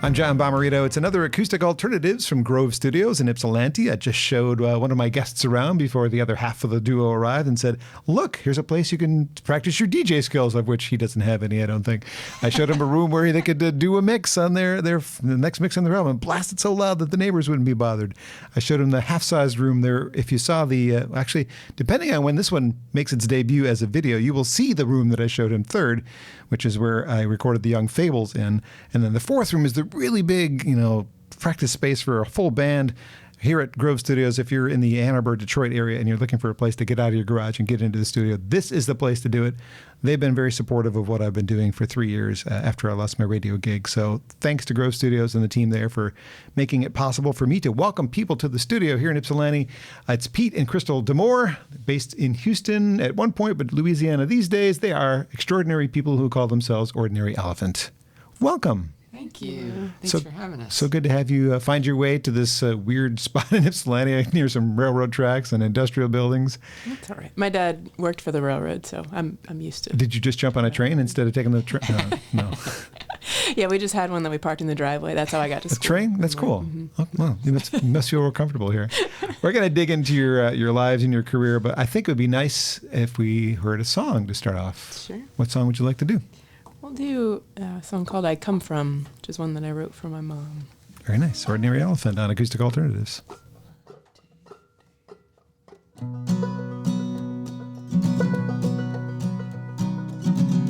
I'm John Bomarito. It's another Acoustic Alternatives from Grove Studios in Ypsilanti. I just showed one of my guests around before the other half of the duo arrived and said, look, here's a place you can practice your DJ skills, of which he doesn't have any, I don't think. I showed him a room where they could do a mix on the next mix on their album and blast it so loud that the neighbors wouldn't be bothered. I showed him the half-sized room there. If you saw actually, depending on when this one makes its debut as a video, you will see the room that I showed him third, which is where I recorded the Young Fables in. And then the fourth room is the really big, practice space for a full band here at Grove Studios. If you're in the Ann Arbor, Detroit area and you're looking for a place to get out of your garage and get into the studio, this is the place to do it. They've been very supportive of what I've been doing for 3 years after I lost my radio gig. So thanks to Grove Studios and the team there for making it possible for me to welcome people to the studio here in Ypsilanti. It's Pete and Crystal Demore, based in Houston at one point, but Louisiana these days. They are extraordinary people who call themselves Ordinary Elephant. Welcome. Thank you. Thanks for having us. So good to have you find your way to this weird spot in Ypsilanti near some railroad tracks and industrial buildings. That's all right. My dad worked for the railroad, so I'm used to it. Did you just jump on a train instead of taking the train? No. Yeah, we just had one that we parked in the driveway. That's how I got to school. A train? That's cool. Mm-hmm. Oh, well, you must feel real comfortable here. We're going to dig into your lives and your career, but I think it would be nice if we heard a song to start off. Sure. What song would you like to do? We'll do a song called I Come From, which is one that I wrote for my mom. Very nice. Ordinary Elephant on Acoustic Alternatives.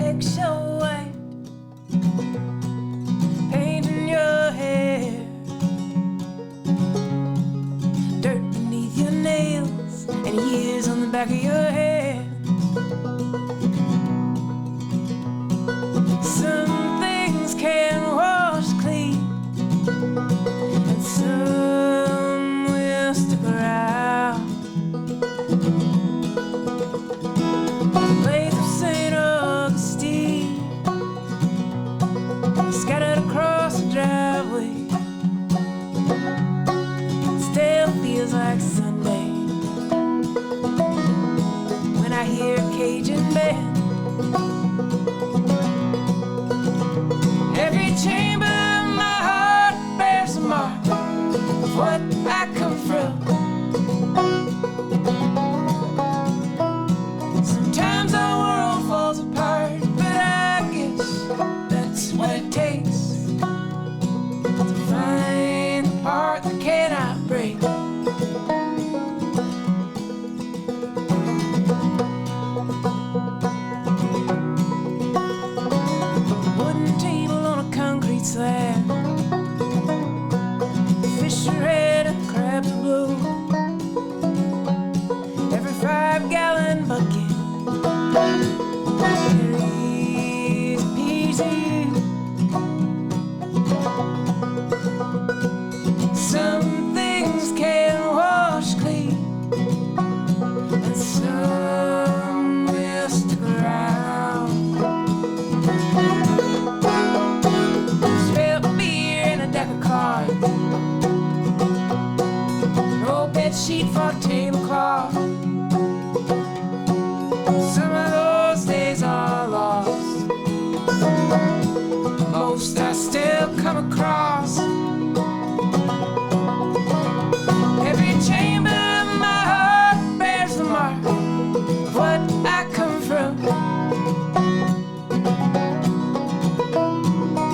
Eggshell white, paint in your hair, dirt beneath your nails, and years on the back of your head. Some things can wash clean, and some will stick around. Blades of St. Augustine scattered across the driveway. Still feels like Sunday when I hear a Cajun band. Every chamber of my heart bears a mark of what I come from. Sometimes our world falls apart, but I guess that's what it takes to find the part that cannot break. Slab, fish are red and crabs are blue. Every 5-gallon bucket carries a piece of you. Some things can wash clean, and some will stick around. Old bed sheet for a tablecloth. Some of those days are lost. Most I still come across. Every chamber of my heart bears the mark of what I come from.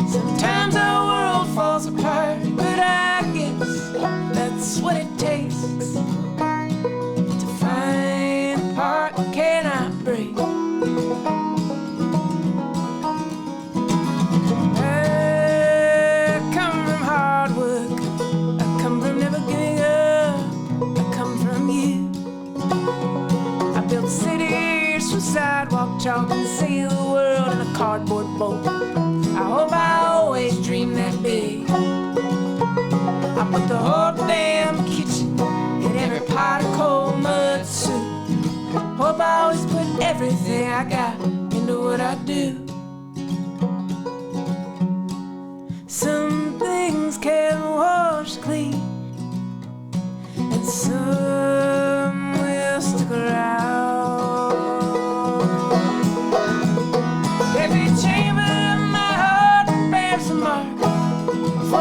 Sometimes our world falls apart, but I guess that's what it takes to find a part that cannot break. I come from hard work, I come from never giving up, I come from you. I built cities from sidewalk chalk and sail the world in a cardboard boat. I hope I always dream that big. I put the whole damn kitchen in every pot of cold mud soup. Hope I always put everything I got into what I do. Some things can wash clean, and some will stick around. Every chamber of my heart bears a mark of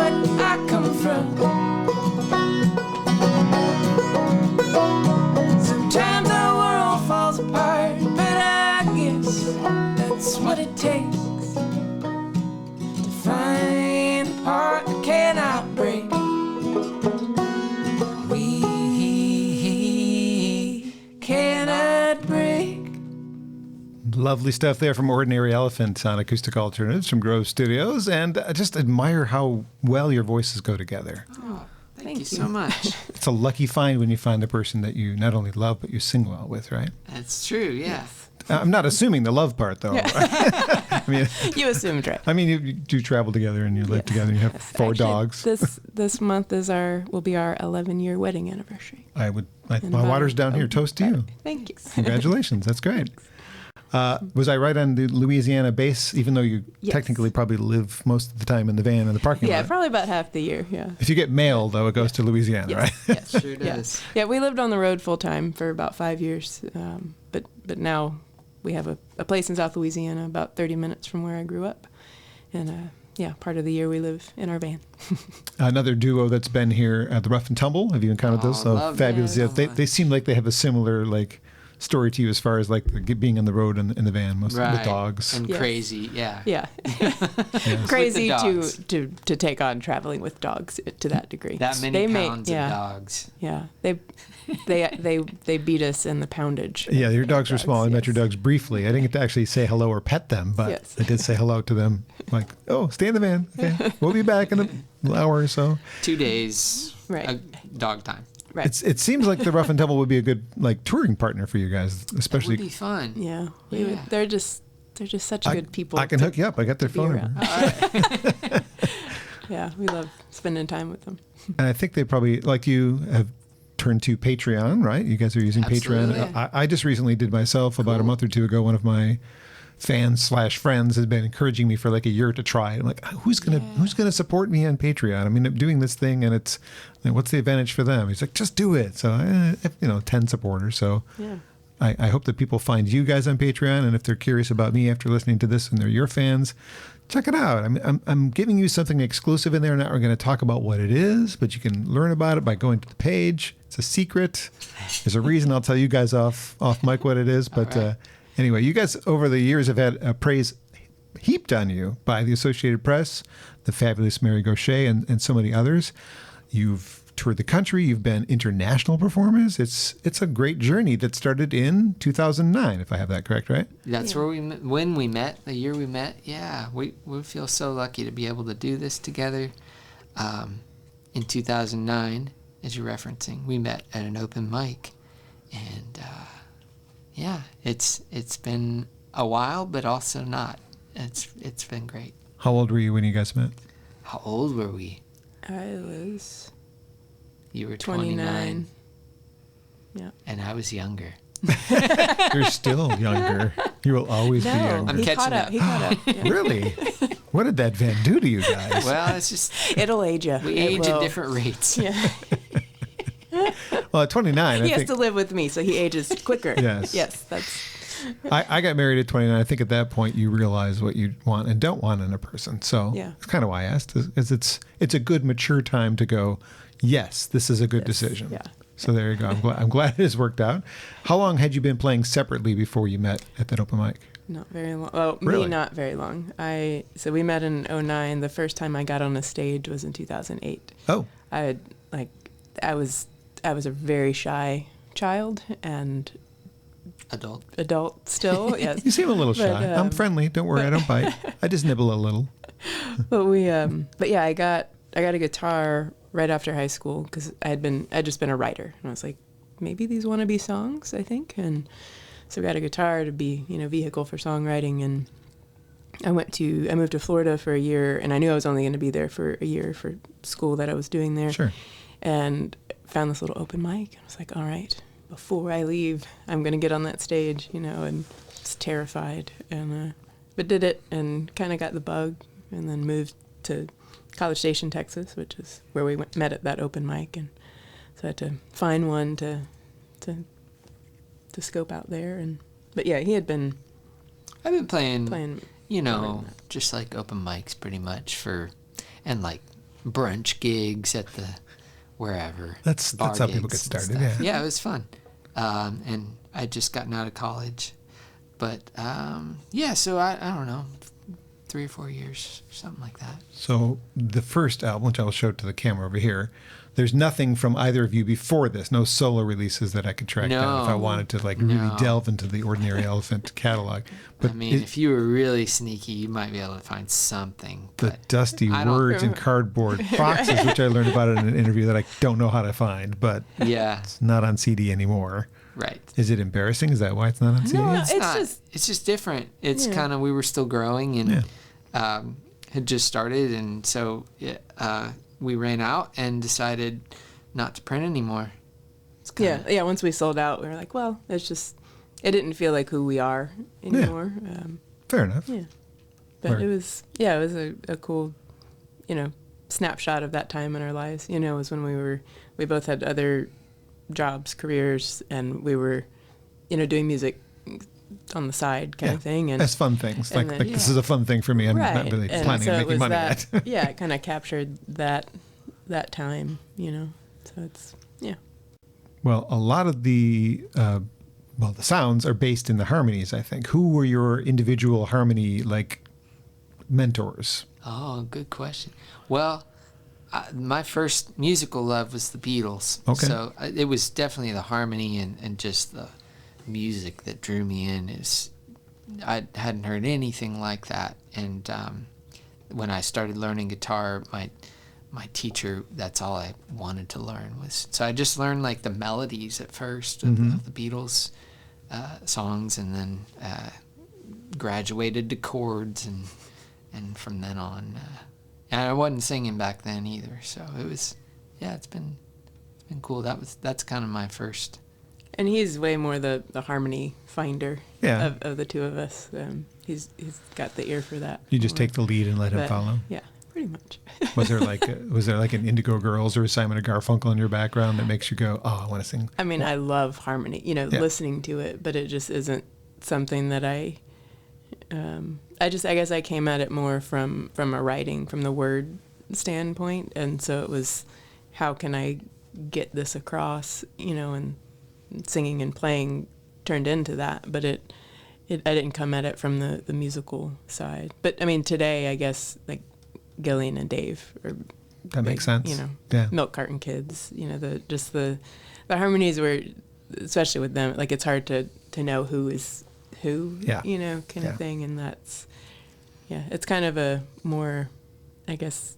Lovely stuff there from Ordinary Elephant on Acoustic Alternatives from Grove Studios. And I just admire how well your voices go together. Oh, thank Thank you you. so much. It's a lucky find when you find the person that you not only love, but you sing well with, right? That's true, yeah. I'm not assuming the love part, though. I mean, You assumed right. you do travel together and you live together and you have four Actually, dogs. This month will be our 11-year wedding anniversary. My In water's about down here. Toast to you. Thank you. Congratulations. That's great. Was I right on the Louisiana base, even though you Yes. technically probably live most of the time in the van in the parking Yeah, lot? probably about half the year. Yeah. If you get mail, though, it goes to Louisiana, Yes. right? Yes. Sure Yeah. does. Yeah, we lived on the road full time for about 5 years, but now we have a place in South Louisiana, about 30 minutes from where I grew up, and part of the year we live in our van. Another duo that's been here at the Rough and Tumble. Have you encountered Oh, those? So love fabulous. them Yeah, so they seem like they have a similar story to you as far as being on the road in the van, most Right. with dogs. And Yes. crazy, yeah. Yeah, With crazy the to, dogs. to take on traveling with dogs to that degree. That many They may- pounds yeah. of dogs. Yeah, they beat us in the poundage. Yeah, your of dogs were small. I met your yes. dogs briefly. I didn't get to actually say hello or pet them, but Yes. I did say hello to them. Like, oh, stay in the van. Okay, we'll be back in an hour or so. 2 days, Right. dog time. Right. It seems like the Rough and Tumble would be a good touring partner for you guys, That would especially. be fun. Yeah, Yeah. they're just such good people. I can to hook you up. I got their be phone around. number. Yeah, we love spending time with them. And I think they probably, like you, have turned to Patreon, right? You guys are using Absolutely. Patreon. I just recently did myself about a month or two ago. One of my fans/friends has been encouraging me for like a year to try. I'm like, who's gonna support me on Patreon? I mean, I'm doing this thing, and it's what's the advantage for them? He's like, just do it. So 10 supporters. So Yeah. I hope that people find you guys on Patreon, and if they're curious about me after listening to this and they're your fans, check it out. I'm giving you something exclusive in there. Now we're going to talk about what it is, but you can learn about it by going to the page. It's a secret. There's a reason I'll tell you guys off mic what it is. But right. Anyway, you guys over the years have had praise heaped on you by the Associated Press, the fabulous Mary Gaucher, and so many others. You've toured the country. You've been international performers. It's a great journey that started in 2009, if I have that correct, right? That's where when we met, the year we met. Yeah, we feel so lucky to be able to do this together. In 2009, as you're referencing, we met at an open mic, and it's been a while, but also not. It's been great. How old were you when you guys met? How old were we? I was You were 29. Yeah. and I was younger. You're still younger. You will always be younger. I'm he catching caught up. up. He caught up. Yeah. Really? What did that van do to you guys? Well, it's just It'll age you. we It age at will. different rates. Yeah. Well, at 29, He I has think to live with me, so he ages quicker. Yes. Yes, that's I got married at 29. I think at that point you realize what you want and don't want in a person. So Yeah. it's kind of why I asked. Is it's a good mature time to go, yes, this is a good decision. yeah. So there you go. I'm glad it has worked out. How long had you been playing separately before you met at that open mic? not very long. Well, Really? me not very long. So we met in 2009. The first time I got on a stage was in 2008. Oh, I was a very shy child and adult still. Yes. you seem a little But, shy. I'm friendly. Don't worry. I don't bite. I just nibble a little. But yeah, I got a guitar right after high school because I'd just been a writer, and I was like, maybe these want to be songs, I think, and so I got a guitar to be vehicle for songwriting, and I moved to Florida for a year, and I knew I was only going to be there for a year for school that I was doing there. Sure. And found this little open mic. I was like, all right, before I leave, I'm going to get on that stage, and was terrified, and but did it and kind of got the bug, and then moved to College Station, Texas, which is where we met at that open mic, and so I had to find one to scope out there, but yeah, he had been I've been playing more than just like open mics pretty much and like brunch gigs at the wherever. That's bar how people gigs get and started, stuff. yeah. Yeah, it was fun. And I'd just gotten out of college. But so I don't know, 3 or 4 years, something like that. So the first album, which I'll show to the camera over here, there's nothing from either of you before this, no solo releases that I could track down if I wanted to really delve into the Ordinary Elephant catalog. But I mean, if you were really sneaky, you might be able to find something. The dusty words and cardboard boxes, which I learned about in an interview that I don't know how to find, but it's not on CD anymore. Right. Is it embarrassing? Is that why it's not on CD? No, It's just different. It's kind of, we were still growing and had just started, and so we ran out and decided not to print anymore. Once we sold out, we were like, well, it didn't feel like who we are anymore. Yeah. Fair enough. Yeah. But it was a cool, snapshot of that time in our lives. It was when we both had other jobs, careers, and we were, doing music on the side kind of thing. And as fun things. Like this is a fun thing for me. I'm not really planning on making money yet. It kind of captured that time, So it's, Well, a lot of the sounds are based in the harmonies, I think. Who were your individual harmony, mentors? Oh, good question. Well, my first musical love was the Beatles. Okay. So it was definitely the harmony and just the music that drew me in. I hadn't heard anything like that. And when I started learning guitar, my teacher, that's all I wanted to learn was. So I just learned the melodies at first of the Beatles songs, and then graduated to chords, and from then on. And I wasn't singing back then either, so it was, it's been cool. That's kind of my first. And he's way more the harmony finder of the two of us. He's got the ear for that. You just take the lead and let him follow. Yeah, pretty much. Was there an Indigo Girls or a Simon & Garfunkel in your background that makes you go, oh, I want to sing? I mean, I love harmony, listening to it, but it just isn't something that I guess I came at it more from a writing, from the word standpoint. And so it was, how can I get this across, and singing and playing turned into that. But I didn't come at it from the musical side. But I mean, today, I guess, Gillian and Dave are, that makes sense. Milk Carton Kids, the harmonies were, especially with them, it's hard to know who is who, kind of thing. And that's, it's kind of a more, I guess,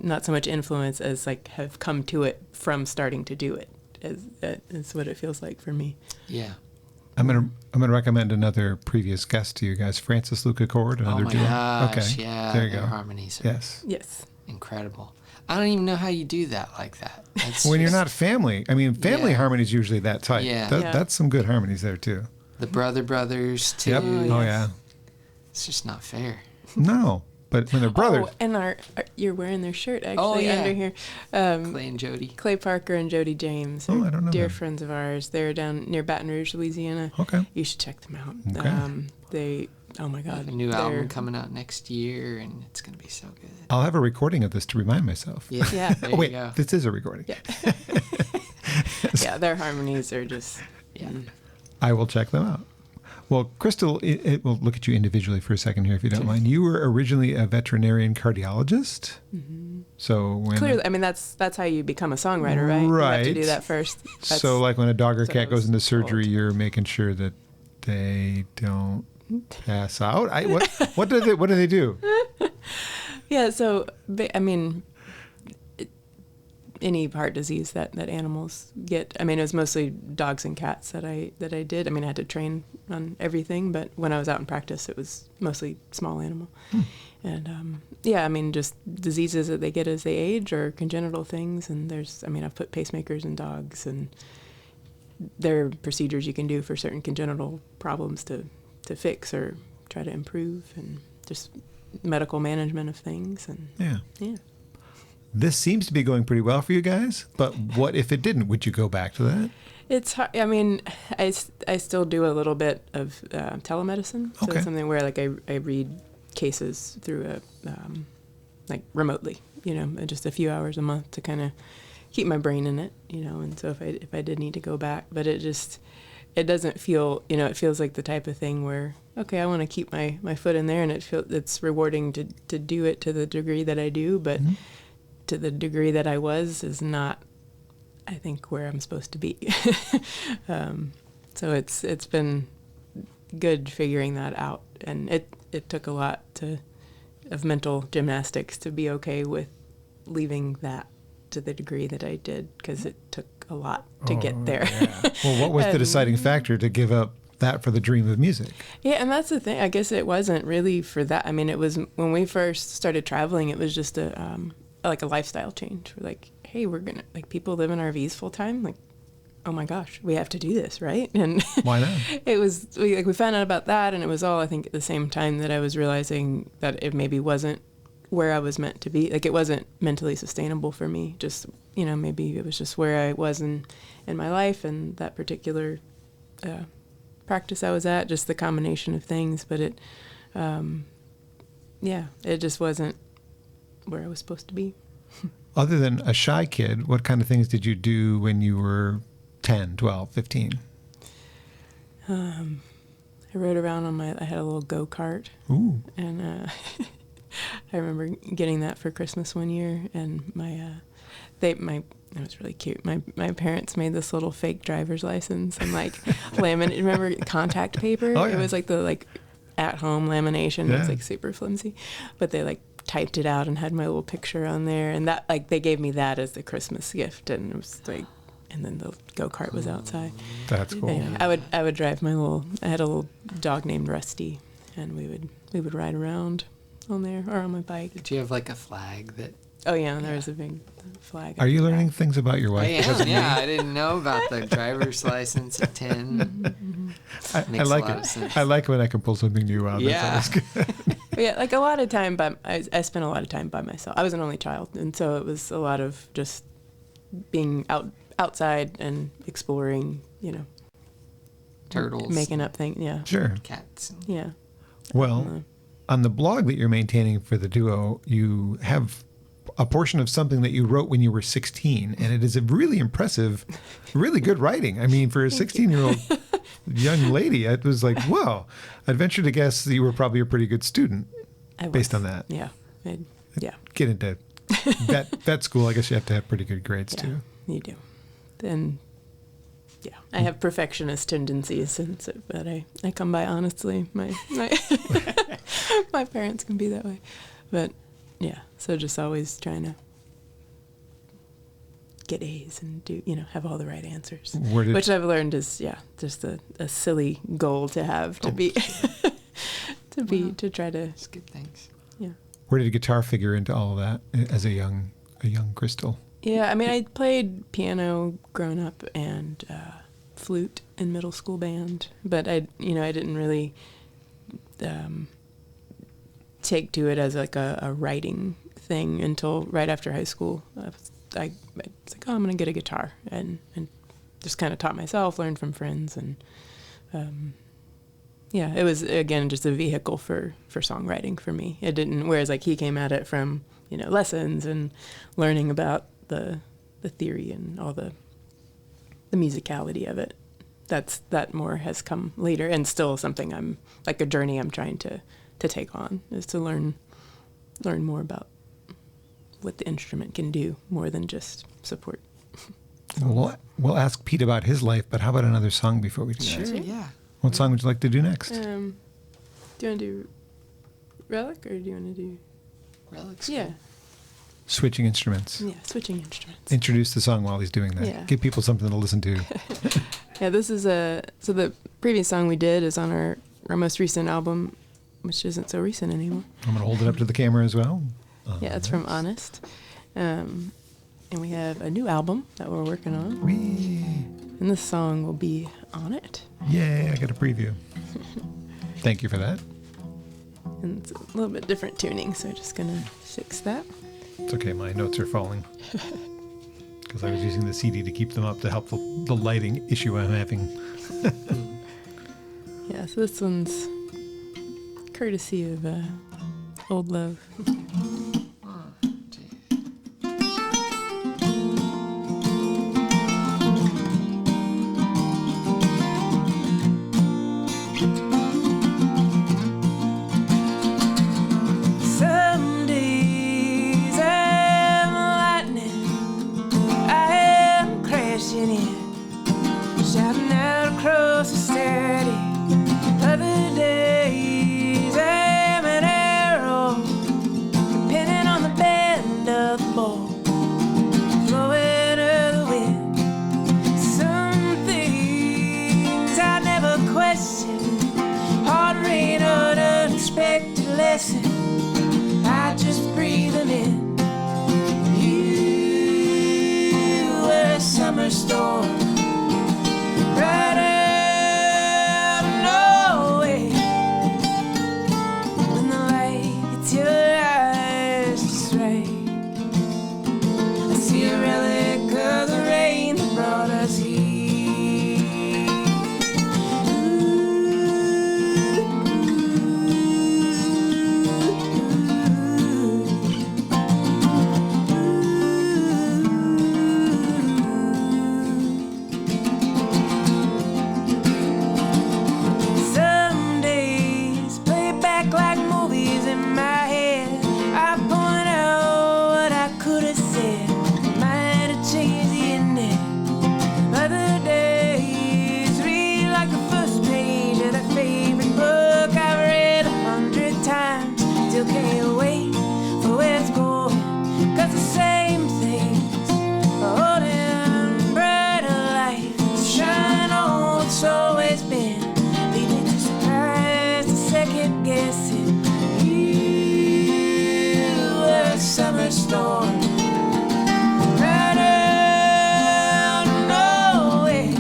not so much influence as have come to it from starting to do it. Is what it feels like for me. Yeah. I'm gonna recommend another previous guest to you guys, Francis Luca Cord, another duo. Gosh, okay. Yeah, there you go. Harmonies are yes. Incredible. I don't even know how you do that like that. When you're not family. I mean, family harmonies usually that tight. Yeah. That's some good harmonies there too. The brothers too. Yep. Oh yeah. It's just not fair. No. But when they're brothers. Oh, and you're wearing their shirt actually under here. Clay and Jody. Clay Parker and Jody James. I don't know dear them. friends of ours. They're down near Baton Rouge, Louisiana. Okay. You should check them out. Okay. Oh my God. A new album coming out next year, and it's going to be so good. I'll have a recording of this to remind myself. Yeah. There Wait, you go. this is a recording. Yeah. Yeah, their harmonies are just. Yeah. I will check them out. Well, Crystal, we'll look at you individually for a second here, if you don't mind. You were originally a veterinarian cardiologist. Mm-hmm. So when clearly, I mean, that's how you become a songwriter, right? Right. You have to do that first. So when a dog or cat goes into surgery, you're making sure that they don't pass out. What do they do? Yeah. So I mean, any heart disease that animals get. I mean, it was mostly dogs and cats that I did. I mean, I had to train on everything, but when I was out in practice, it was mostly small animal. And I mean, just diseases that they get as they age or congenital things. And I've put pacemakers in dogs, and there are procedures you can do for certain congenital problems to fix or try to improve, and just medical management of things. And yeah. This seems to be going pretty well for you guys, but what if it didn't? Would you go back to that? It's hard. I mean, I still do a little bit of telemedicine. So it's something where I read cases through remotely, just a few hours a month to kind of keep my brain in it, and so if I did need to go back, but it just, it doesn't feel, it feels like the type of thing where, okay, I want to keep my foot in there, and it's rewarding to do it to the degree that I do, but to the degree that I was is not, I think, where I'm supposed to be. So it's been good figuring that out, and it took a lot of mental gymnastics to be okay with leaving that to the degree that I did, because it took a lot to get there. Yeah. Well, what was the deciding factor to give up that for the dream of music? Yeah, and that's the thing. I guess it wasn't really for that. I mean, it was when we first started traveling, it was just a lifestyle change. We're like, hey, we're gonna, like, people live in RVs full time. Like, oh my gosh, we have to do this, right? And why not? We found out about that, and it was all, I think, at the same time that I was realizing that it maybe wasn't where I was meant to be. Like, it wasn't mentally sustainable for me. Just, maybe it was just where I was in my life and that particular practice I was at, just the combination of things. But it just wasn't where I was supposed to be. Other than a shy kid, what kind of things did you do when you were 10, 12, 15? I rode around I had a little go-kart. Ooh. And I remember getting that for Christmas one year, and it was really cute. My parents made this little fake driver's license and laminate. Remember contact paper? Oh, yeah. It was the at-home lamination. Yeah. It was super flimsy, but they typed it out and had my little picture on there, and that they gave me that as the Christmas gift, and it was and then the go-kart was outside. That's cool. Yeah, I would drive I had a little dog named Rusty, and we would ride around on there or on my bike. Did you have a flag that? Oh yeah, there was a big flag. Are you learning things about your wife? I am, yeah. I didn't know about the driver's license at 10. I like it. I like when I can pull something new out. Yeah. That's always good. Yeah, a lot of time, I spent a lot of time by myself. I was an only child, and so it was a lot of just being outside and exploring, Turtles. making up things. Yeah. Sure. Cats. Yeah. Well, on the blog that you're maintaining for the duo, you have a portion of something that you wrote when you were 16, and it is a really impressive, really good writing. I mean, for a 16-year-old young lady, it was like, wow. I'd venture to guess that you were probably a pretty good student based on that. Yeah. Get into vet school, I guess you have to have pretty good grades too. You do. And yeah, I have perfectionist tendencies, but I come by honestly. My my parents can be that way, but yeah. So just always trying to get A's and do have all the right answers, which I've learned is just a silly goal to have to try to. It's good things. Yeah. Where did guitar figure into all of that as a young Crystal? Yeah, I mean, I played piano growing up and flute in middle school band, but I didn't really take to it as a writing thing until right after high school. I was like, oh, I'm gonna get a guitar, and just kind of taught myself, learned from friends, and it was again just a vehicle for songwriting for me. It didn't, whereas he came at it from lessons and learning about the theory and all the musicality of it. That more has come later, and still something I'm a journey I'm trying to take on, is to learn more about what the instrument can do more than just support. We'll ask Pete about his life, but how about another song before we do that? Sure, yeah. What song would you like to do next? Do you want to do Relic, or do you want to do Relic's Yeah. good. Switching instruments. Yeah, switching instruments. Introduce the song while he's doing that. Yeah. Give people something to listen to. Yeah, this is so the previous song we did is on our most recent album, which isn't so recent anymore. I'm going to hold it up to the camera as well. Yeah, it's from Honest. And we have a new album that we're working on. Whee! And this song will be on it. Yay, I got a preview. Thank you for that. And it's a little bit different tuning, so I'm just going to fix that. It's okay, my notes are falling. Because I was using the CD to keep them up to help the lighting issue I'm having. Yeah, so this one's courtesy of Old Love. summer storm. Right out of nowhere, when the light hits your eyes just right, I see a relic of the rain that brought us here. Some days play back like movies in my head. I point out what I could have said, might have changed the ending. Other days read like the first page of that favorite book I've read 100 times. Still can't wait for where it's going, 'cause the same things are holding brighter light to shine on what's always been, leaving too surprised to second guessing. You were a summer storm. Right out of nowhere,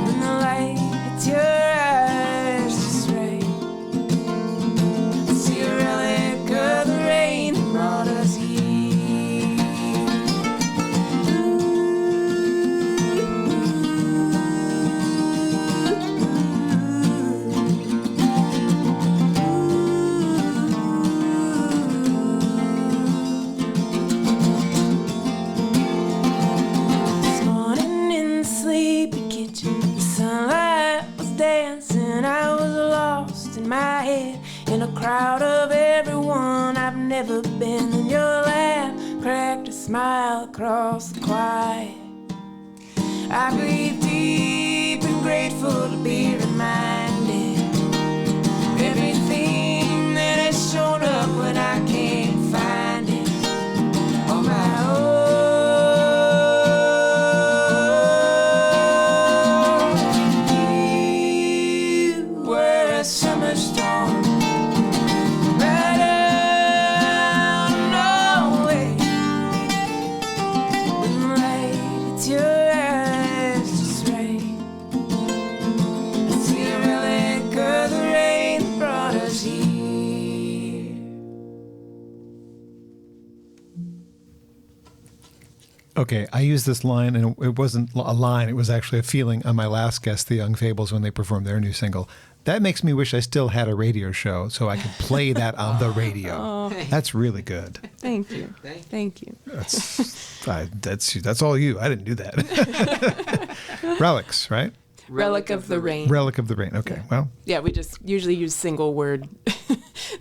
when the light hits your eyes just right, I see a relic of the rain that brought us here. This morning in the sleepy kitchen, the sunlight was dancing. I was lost in my head in a crowd of everyone I've never been. And your laugh cracked a smile across the quiet. I breathe deep and grateful to be reminded of everything that has shown up when I can't find it on my own. You were a summer storm. Right out of nowhere, when the light hits your eyes just right, I see a relic of the rain that brought us here. Okay, I used this line, and it wasn't a line, it was actually a feeling on my last guest, the Young Fables, when they performed their new single. That makes me wish I still had a radio show so I could play that on the radio. That's really good. Thank you. Thank you. That's all you. I didn't do that. Relics, right? Relic of the Rain. Relic of the Rain. Okay, well, Yeah, we just usually use single word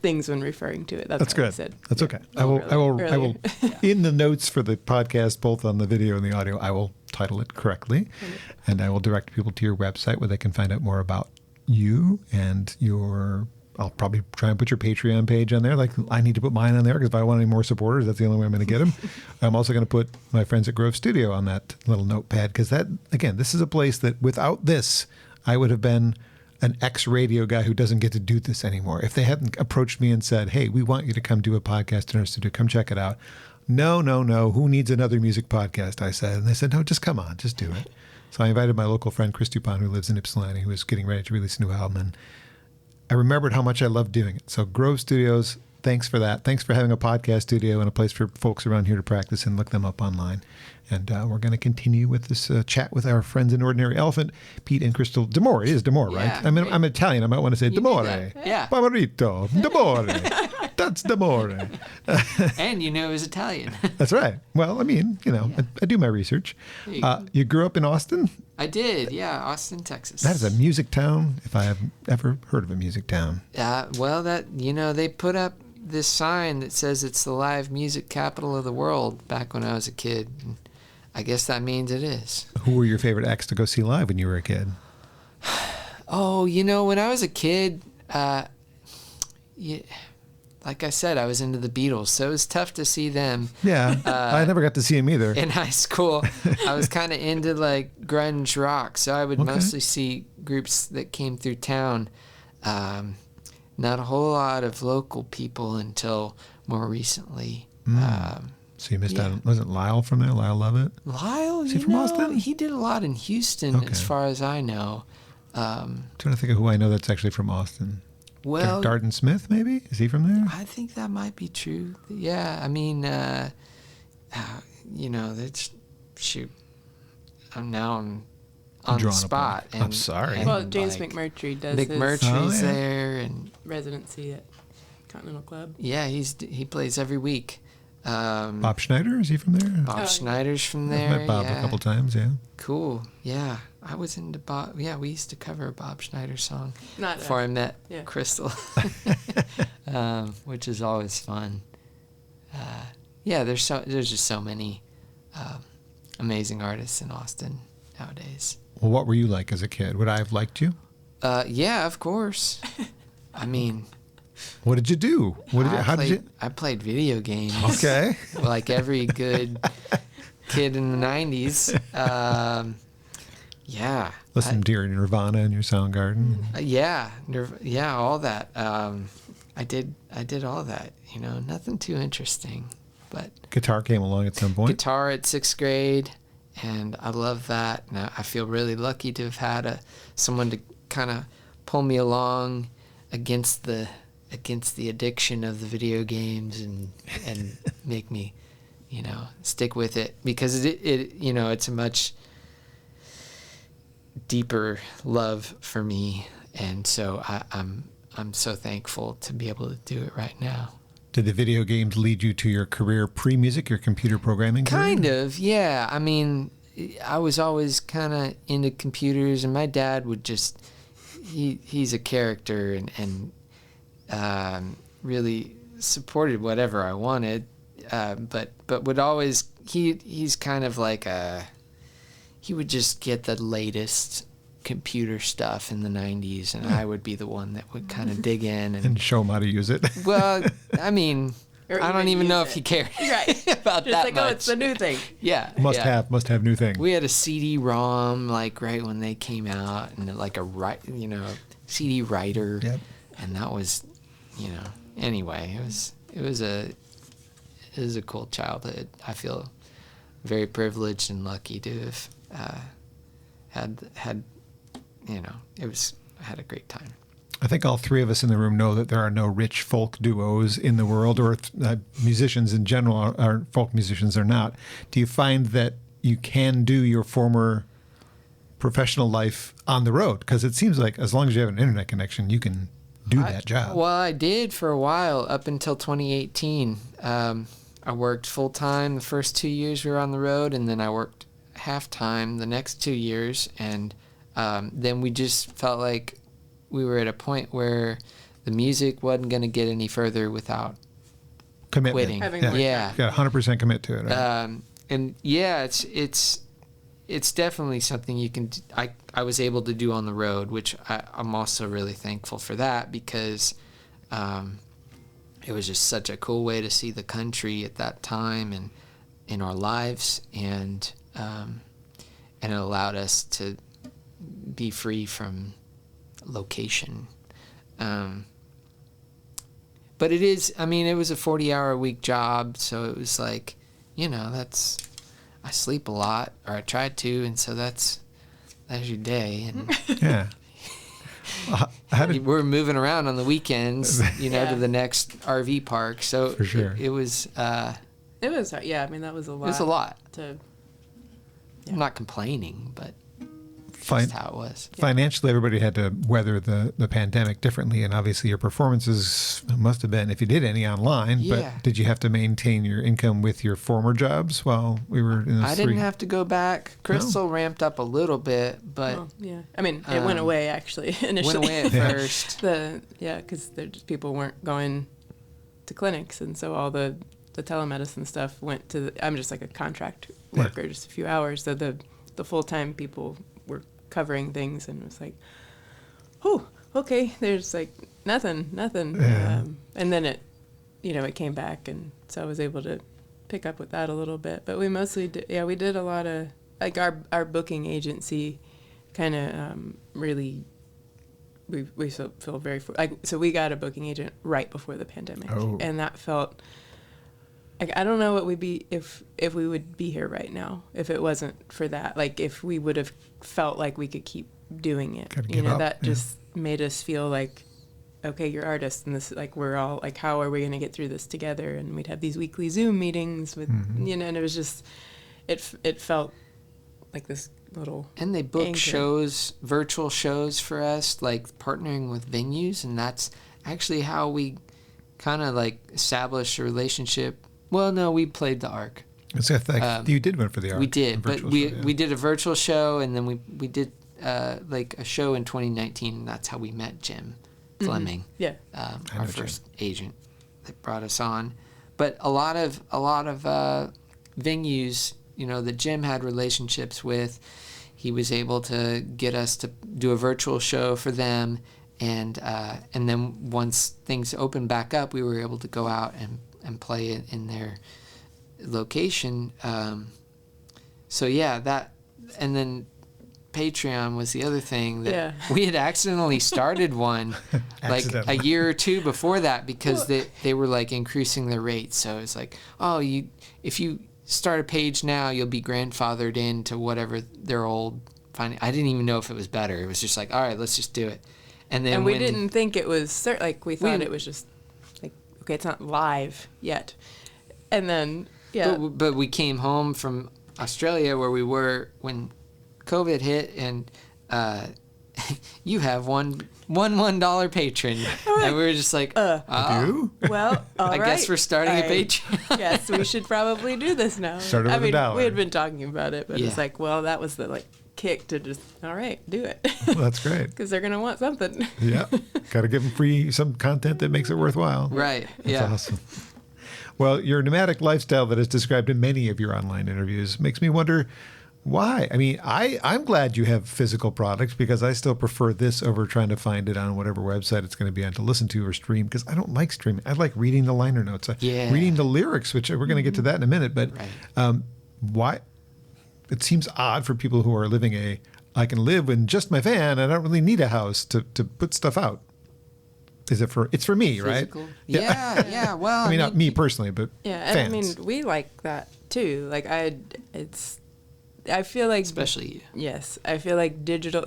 things when referring to it. That's that's what I good. said. That's okay. I Oh, will. really? I will. I Earlier. will. In the notes for the podcast, both on the video and the audio, I will title it correctly, and I will direct people to your website where they can find out more about you and your. I'll probably try and put your Patreon page on there. Like I need to put mine on there because if I want any more supporters, that's the only way I'm going to get them. I'm also going to put my friends at Grove Studio on that little notepad because that, again, this is a place that without this, I would have been an ex-radio guy who doesn't get to do this anymore. If they hadn't approached me and said, hey, we want you to come do a podcast in our studio, come check it out. No. Who needs another music podcast? I said. And they said, no, just come on, just do it. So I invited my local friend, Chris Dupont, who lives in Ypsilanti, who was getting ready to release a new album. And I remembered how much I loved doing it. So Grove Studios, thanks for that. Thanks for having a podcast studio and a place for folks around here to practice and look them up online. And we're going to continue with this chat with our friends in Ordinary Elephant, Pete and Crystal Demore. It is Demore, right? Yeah, I mean, great. I'm Italian. I might want to say You Demore. did that. Yeah. Favorito. Demore. That's Demore. And you know he's Italian. That's right. Well, I mean, you know, I do my research. There you go. You grew up in Austin? I did, yeah, Austin, Texas. That is a music town, if I have ever heard of a music town. Well, that they put up this sign that says it's the live music capital of the world back when I was a kid. And I guess that means it is. Who were your favorite acts to go see live when you were a kid? Oh, when I was a kid, like I said, I was into the Beatles, so it was tough to see them. Yeah, I never got to see him either. In high school, I was kind of into like grunge rock, so I would mostly see groups that came through town. Not a whole lot of local people until more recently. So you missed out. Wasn't Lyle from there? Lyle Lovett? Lyle, Is he from Austin? He did a lot in Houston, Okay. as far as I know. I'm trying to think of who I know that's actually from Austin. Well, Darden Smith, maybe? Is he from there? I think that might be true. Yeah, I mean, that's shoot. I'm now on the drawing a spot. blank. I'm sorry. and, Well, James like, McMurtry does McMurtry's his there, and residency at Continental Club. yeah, he plays every week. Bob Schneider, is he from there? Bob Schneider's from I've there. met Bob a couple times, yeah. Cool. Yeah, I was into Bob. Yeah, we used to cover a Bob Schneider song Not before I met yeah. Crystal, which is always fun. Yeah, there's just so many amazing artists in Austin nowadays. Well, what were you like as a kid? Would I have liked you? Yeah, of course. I mean, What did you do? I played video games. Okay. Like every good kid in the 90s. Yeah. Listen to your Nirvana and your Soundgarden. Yeah, all that. I did all that. Nothing too interesting, but Guitar came along at some point. guitar at 6th grade, and I love that. And I feel really lucky to have had someone to kind of pull me along against the addiction of the video games and make me, stick with it, because it's a much deeper love for me, and so I'm so thankful to be able to do it right now. Did the video games lead you to your career pre-music, your computer programming career? Kind of, yeah. I mean, I was always kind of into computers, and my dad would just he's a character and really supported whatever I wanted, but would always he's kind of like he would just get the latest computer stuff in the 90s, and I would be the one that would kind of dig in and show them how to use it. well, I mean, Or I don't even know if he cared Right. about Just that like, much. oh, it's the new thing. Yeah, must yeah. have new things. We had a CD-ROM like right when they came out, and like CD writer, Yep. and that was, anyway, it was a cool childhood. I feel very privileged and lucky to have had I had a great time. I think all three of us in the room know that there are no rich folk duos in the world, or musicians in general are folk musicians or not. Do you find that you can do your former professional life on the road? Because it seems like as long as you have an internet connection, you can do that job. Well, I did for a while up until 2018. I worked full time the first 2 years we were on the road, and then I worked half time the next 2 years, and then we just felt like we were at a point where the music wasn't going to get any further without Commitment. quitting. Having Yeah. You got 100% commit to it. Right? And yeah, it's definitely something you can. I was able to do on the road, which I'm also really thankful for that, because it was just such a cool way to see the country at that time and in our lives, and it allowed us to be free from location. But it is, I mean, it was a 40-hour-a-week job, so it was like, I sleep a lot, or I try to, and so that's your day. And Yeah. we're moving around on the weekends, Yeah. to the next RV park. So For sure. it was It was, yeah, I mean, that was a lot. it was a lot. To, I'm not complaining, but Fine. that's how it was. Financially, everybody had to weather the pandemic differently, and obviously your performances must have been, if you did any, online. Yeah. But did you have to maintain your income with your former jobs while we were in those I didn't have to go back. Crystal ramped up a little bit, but well, yeah. I mean, it went away, actually, initially. went away at Yeah. first. Because people weren't going to clinics, and so all the telemedicine stuff went to I'm just like a contract worker, just a few hours. So the full-time people were covering things, and it was like, oh, okay, there's like nothing. Yeah. And then it came back, and so I was able to pick up with that a little bit. But we mostly we did a lot of, like, our booking agency kind of really, we feel very, so we got a booking agent right before the pandemic. Oh. And that felt, Like, I don't know what we'd be if we would be here right now if it wasn't for that. Like, if we would have felt like we could keep doing it. Gotta You give know, up, that yeah. just made us feel like, okay, you're artists, and this, like, we're all like, how are we going to get through this together? And we'd have these weekly Zoom meetings with, you know, and it was just, it felt like this little. And they book anchor. shows, virtual shows for us, like partnering with venues, and that's actually how we kind of like established a relationship. Well, no, we played the Arc. It's you did one for the Arc. We did, but we show, yeah. we did a virtual show, and then we did like a show in 2019, and that's how we met Jim Fleming, Yeah. our first agent that brought us on. But a lot of venues, you know, that Jim had relationships with, he was able to get us to do a virtual show for them, and then once things opened back up, we were able to go out and play it in their location. So yeah, that, and then Patreon was the other thing that we had accidentally started one like a year or two before that, because they were like increasing their rates. So it's like, oh, if you start a page now, you'll be grandfathered into whatever their old finding. I didn't even know if it was better. It was just like, all right, let's just do it. And then we didn't think it was like, we thought it was just like, okay, it's not live yet. And then but we came home from Australia, where we were when COVID hit, and you have one $1 patron, and we were just like, do? Well, all I right. guess we're starting a Patreon. Yes, we should probably do this now. Started with $1. We had been talking about it, but Yeah. it's like, well, that was the like kick to just, all right, do it. Well, that's great. Because they're gonna want something. Yeah. Got to give them some content that makes it worthwhile. Right. That's Yeah. awesome. Well, your nomadic lifestyle that is described in many of your online interviews makes me wonder why. I mean, I'm glad you have physical products, because I still prefer this over trying to find it on whatever website it's going to be on to listen to or stream, because I don't like streaming. I like reading the liner notes, reading the lyrics, which we're going to get to that in a minute. But why? It seems odd for people who are living I can live in just my van, and I don't really need a house to put stuff out. Is it it's for me, Physical? right? Yeah. Well, I mean, not me personally, but Yeah, fans. and I mean, we like that too. Like I feel like, especially you. yes, I feel like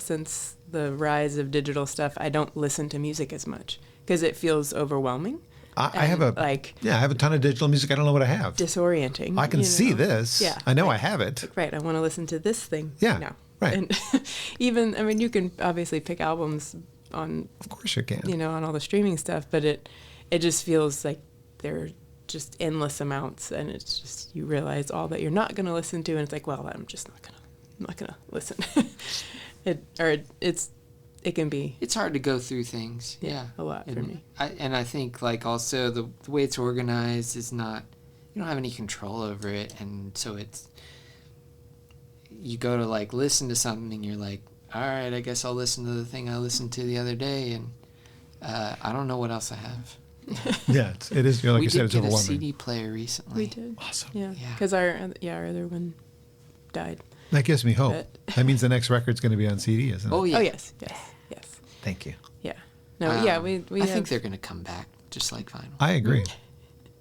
since the rise of digital stuff, I don't listen to music as much because it feels overwhelming. I have I have a ton of digital music. I don't know what I have. Disorienting. I can see know? this. Yeah. I know I have it. Right. I want to listen to this thing. Yeah, now. right. And even, I mean, you can obviously pick albums on, Of course you can. you know, on all the streaming stuff, but it just feels like they're just endless amounts, and it's just, you realize all that you're not going to listen to, and it's like, well, I'm just not gonna listen. It can be. It's hard to go through things. Yeah. A lot for me. I think like also the way it's organized is not, you don't have any control over it, and so you go to like listen to something, and you're like, all right, I guess I'll listen to the thing I listened to the other day, and I don't know what else I have. Yeah, it is. Like we you said, it's did get a overwhelming. CD player recently. We did. Awesome. Yeah. Yeah. Because our other one died. That gives me hope. But- That means the next record's going to be on CD, isn't it? Oh yeah. Oh yes. Thank you. Yeah. No. Yeah. We I think they're gonna come back just like vinyl. I agree.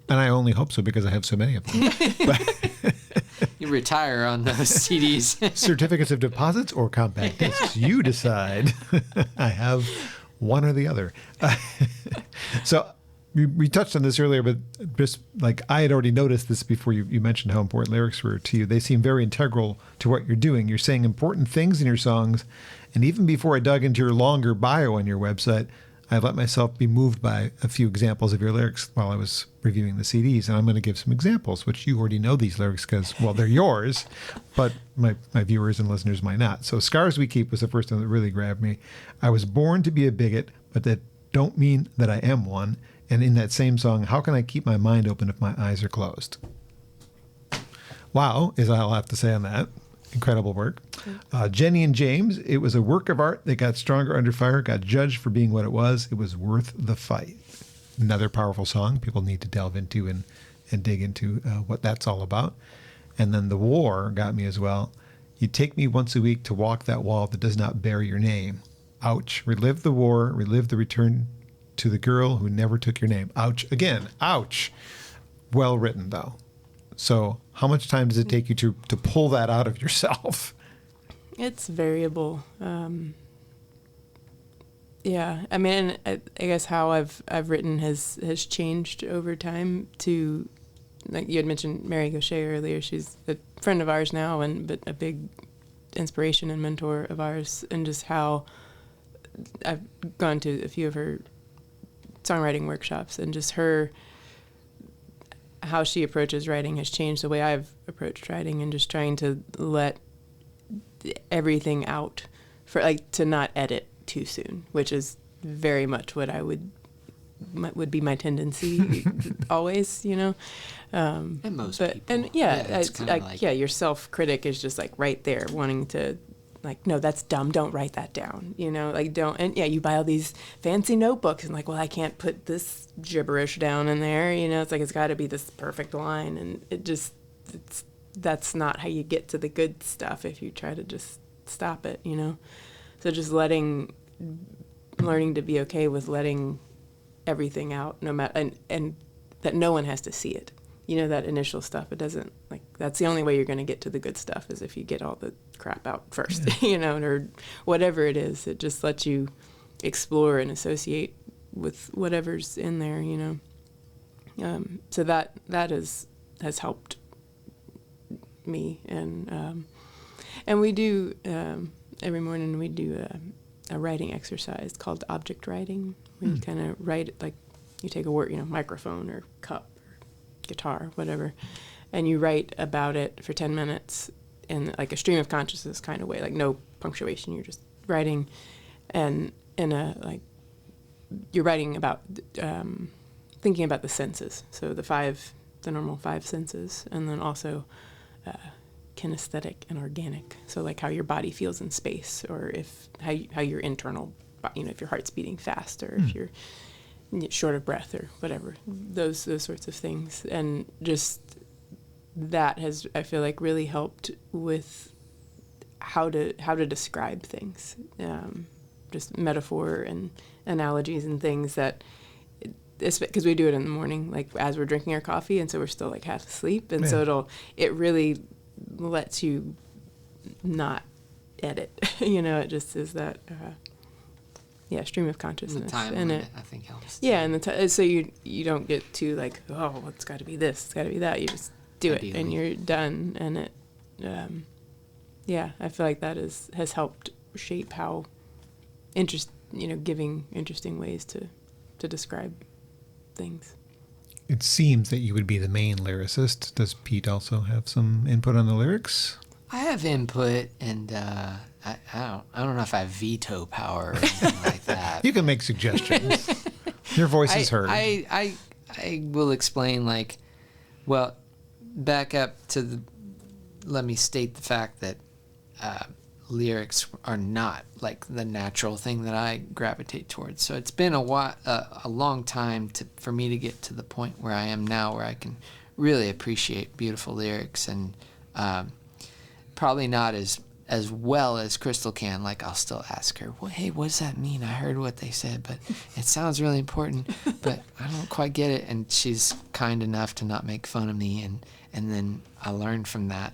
And I only hope so because I have so many of them. You retire on those CDs. Certificates of deposits or compact discs, you decide. I have one or the other. So we touched on this earlier, but just like I had already noticed this before you mentioned how important lyrics were to you. They seem very integral to what you're doing. You're saying important things in your songs. And even before I dug into your longer bio on your website, I let myself be moved by a few examples of your lyrics while I was reviewing the CDs. And I'm going to give some examples, which you already know these lyrics because, well, they're yours, but my viewers and listeners might not. So Scars We Keep was the first one that really grabbed me. I was born to be a bigot, but that don't mean that I am one. And in that same song, how can I keep my mind open if my eyes are closed? Wow, is all I'll have to say on that. Incredible work. Jenny and James, it was a work of art that got stronger under fire, got judged for being what it was. It was worth the fight. Another powerful song people need to delve into and dig into what that's all about. And then The War got me as well. You take me once a week to walk that wall that does not bear your name. Ouch. Relive the war, relive the return to the girl who never took your name. Ouch. Again, ouch. Well written, though. So how much time does it take you to pull that out of yourself? It's variable. Yeah, I mean, I guess how I've written has changed over time. To, like you had mentioned Mary Gaucher earlier. She's a friend of ours now, but a big inspiration and mentor of ours. And just how I've gone to a few of her songwriting workshops, and just how she approaches writing has changed the way I've approached writing, and just trying to let everything out, for like to not edit too soon, which is very much what I would be my tendency always, And most people. And it's like your self-critic is just like right there, wanting to, like, no, that's dumb, don't write that down, like don't. And you buy all these fancy notebooks and like, well, I can't put this gibberish down in there, it's like it's got to be this perfect line, and that's not how you get to the good stuff if you try to just stop it, So just learning to be okay with letting everything out, no matter, and that no one has to see it. That initial stuff, it doesn't, like, that's the only way you're going to get to the good stuff, is if you get all the crap out first, or whatever it is. It just lets you explore and associate with whatever's in there, So that has helped me, and we do every morning we do a writing exercise called object writing, where you kind of write it, like you take a word, microphone or cup or guitar, whatever, and you write about it for 10 minutes in like a stream of consciousness kind of way, like no punctuation. You're just writing, and you're writing about thinking about the senses, so the normal 5 senses, and then also kinesthetic and organic, so like how your body feels in space, or how your internal, if your heart's beating fast, or if you're short of breath, or whatever, those sorts of things. And just that has, I feel like, really helped with how to describe things, just metaphor and analogies and things that, because we do it in the morning, like as we're drinking our coffee, and so we're still like half asleep, and so it really lets you not edit. It just is that stream of consciousness. The time and limit, I think, helps. Yeah, and so you don't get too like, oh, it's got to be this, it's got to be that. You just do it, and you're done. And it, I feel like that has helped shape how giving interesting ways to describe things. It seems that you would be the main lyricist. Does Pete also have some input on the lyrics? I have input, and I don't know if I have veto power or anything like that. You can make suggestions. Your voice is heard. I will explain, like, well, back up to let me state the fact that lyrics are not like the natural thing that I gravitate towards. So it's been a long time for me to get to the point where I am now, where I can really appreciate beautiful lyrics, and probably not as well as Crystal can. Like, I'll still ask her, well, hey, what does that mean? I heard what they said, but it sounds really important, but I don't quite get it. And she's kind enough to not make fun of me, and then I learned from that.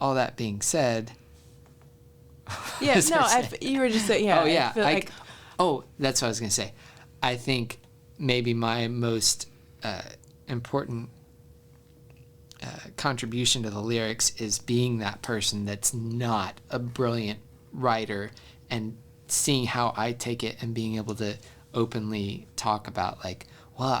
All that being said, yeah, no, you were just saying, yeah. Oh yeah, that's what I was gonna say. I think maybe my most important contribution to the lyrics is being that person that's not a brilliant writer, and seeing how I take it, and being able to openly talk about, like, well,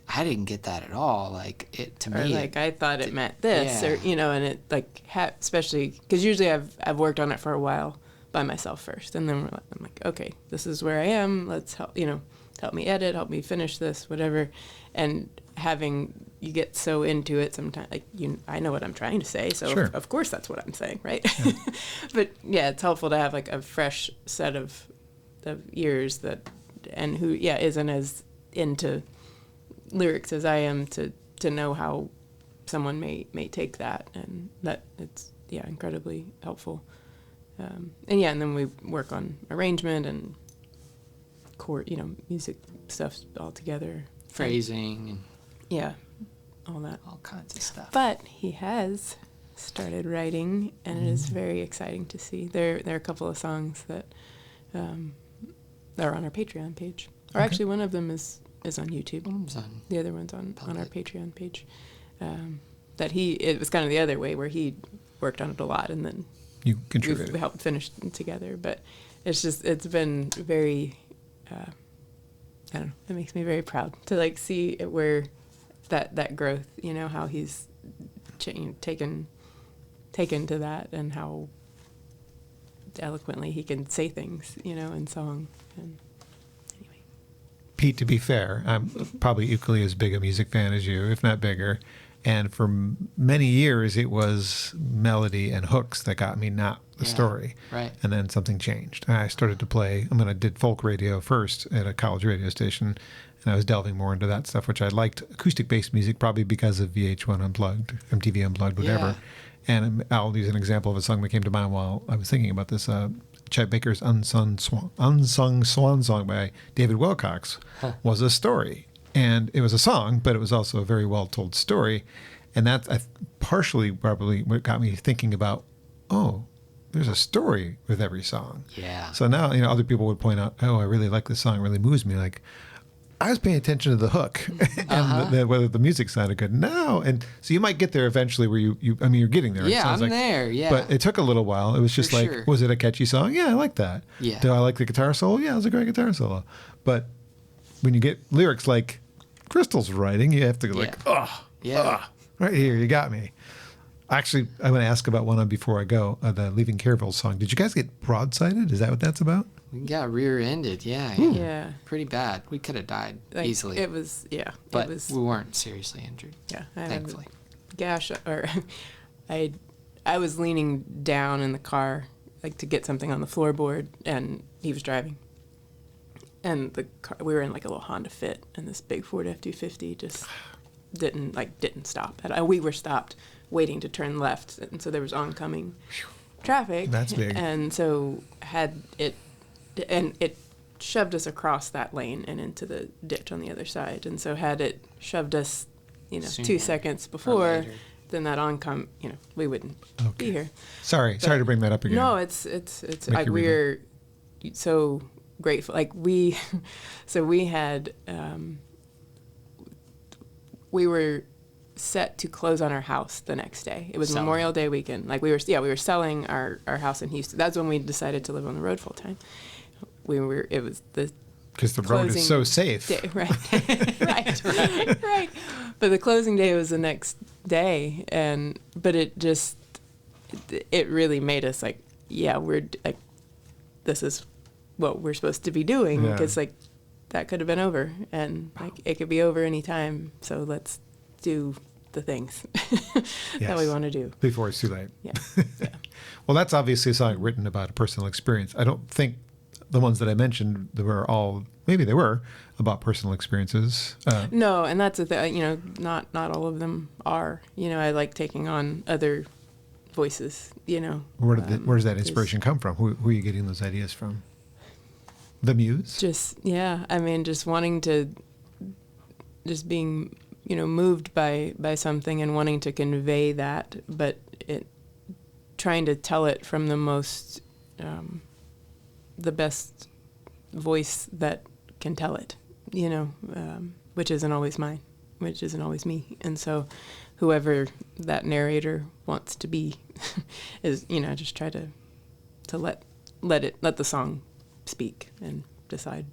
I didn't get that at all. Like, it to me, or like, I thought it meant this, or and it like especially because usually I've worked on it for a while by myself first, and then I'm like, okay, this is where I am. Let's help me edit, help me finish this, whatever. And you get so into it sometimes, like, I know what I'm trying to say, so sure. Of course that's what I'm saying, right? Yeah. But yeah, it's helpful to have like a fresh set of ears and who isn't as into lyrics as I am, to know how someone may take that, and that it's incredibly helpful. And then we work on arrangement and chord, music stuff all together, phrasing, and all that, all kinds of stuff. But he has started writing, and it is very exciting to see. There are a couple of songs that are on our Patreon page. Or actually, one of them is on YouTube. The other one's on our Patreon page. It was kind of the other way, where he worked on it a lot, and then you contributed. We helped finish it together. But it's been very, I don't know, it makes me very proud to like see where that growth, how he's taken to that, and how eloquently he can say things, in song. And anyway. Pete, to be fair, I'm probably equally as big a music fan as you, if not bigger. And for many years, it was melody and hooks that got me, not the story. Right. And then something changed. I started to play, I did folk radio first at a college radio station, and I was delving more into that stuff, which I liked. Acoustic-based music, probably because of VH1 Unplugged, MTV Unplugged, whatever. Yeah. And I'll use an example of a song that came to mind while I was thinking about this. Chet Baker's Unsung Swan Song by David Wilcox was a story. And it was a song, but it was also a very well-told story. And that's partially probably what got me thinking about, there's a story with every song. Yeah. So now, other people would point out, I really like this song, it really moves me. Like, I was paying attention to the hook and whether the music sounded good. No. And so you might get there eventually where you're getting there. Yeah, I'm there. Yeah. But it took a little while. It was just was it a catchy song? Yeah, I like that. Yeah. Do I like the guitar solo? Yeah, it was a great guitar solo. But when you get lyrics like Crystal's writing, you have to go right here, you got me. Actually, I'm going to ask about one before I go, the Leaving Careville song. Did you guys get broadsided? Is that what that's about? We got rear-ended, yeah. Pretty bad. We could have died easily. It was, But we weren't seriously injured. Yeah. Thankfully. Gash, or I was leaning down in the car, like to get something on the floorboard, and he was driving. And the car, we were in like a little Honda Fit, and this big Ford F-250 just didn't stop. We were stopped waiting to turn left, and so there was oncoming traffic. That's big. And so it shoved us across that lane and into the ditch on the other side. And so had it shoved us, Sooner 2 seconds before, then that we wouldn't be here. Sorry to bring that up again. No, it's like we're so grateful. Like we had we were set to close on our house the next day. It was Memorial Day weekend. Like we were selling our house in Houston. That's when we decided to live on the road full time. It was because the road is so safe. Day, right. right. But the closing day was the next day, but it really made us like, we're like, this is what we're supposed to be doing, because that could have been over, and it could be over any time. So let's do the things that we want to do before it's too late. Yeah. Well, that's obviously a song written about a personal experience. I don't think the ones that I mentioned maybe they were about personal experiences. No, and that's the thing. Not all of them are. I like taking on other voices. Where does that inspiration come from? Who are you getting those ideas from? The muse? Just wanting to, just being, moved by something and wanting to convey that, but trying to tell it from the best voice that can tell it, which isn't always mine, which isn't always me. And so whoever that narrator wants to be is, just try to let the song speak and decide.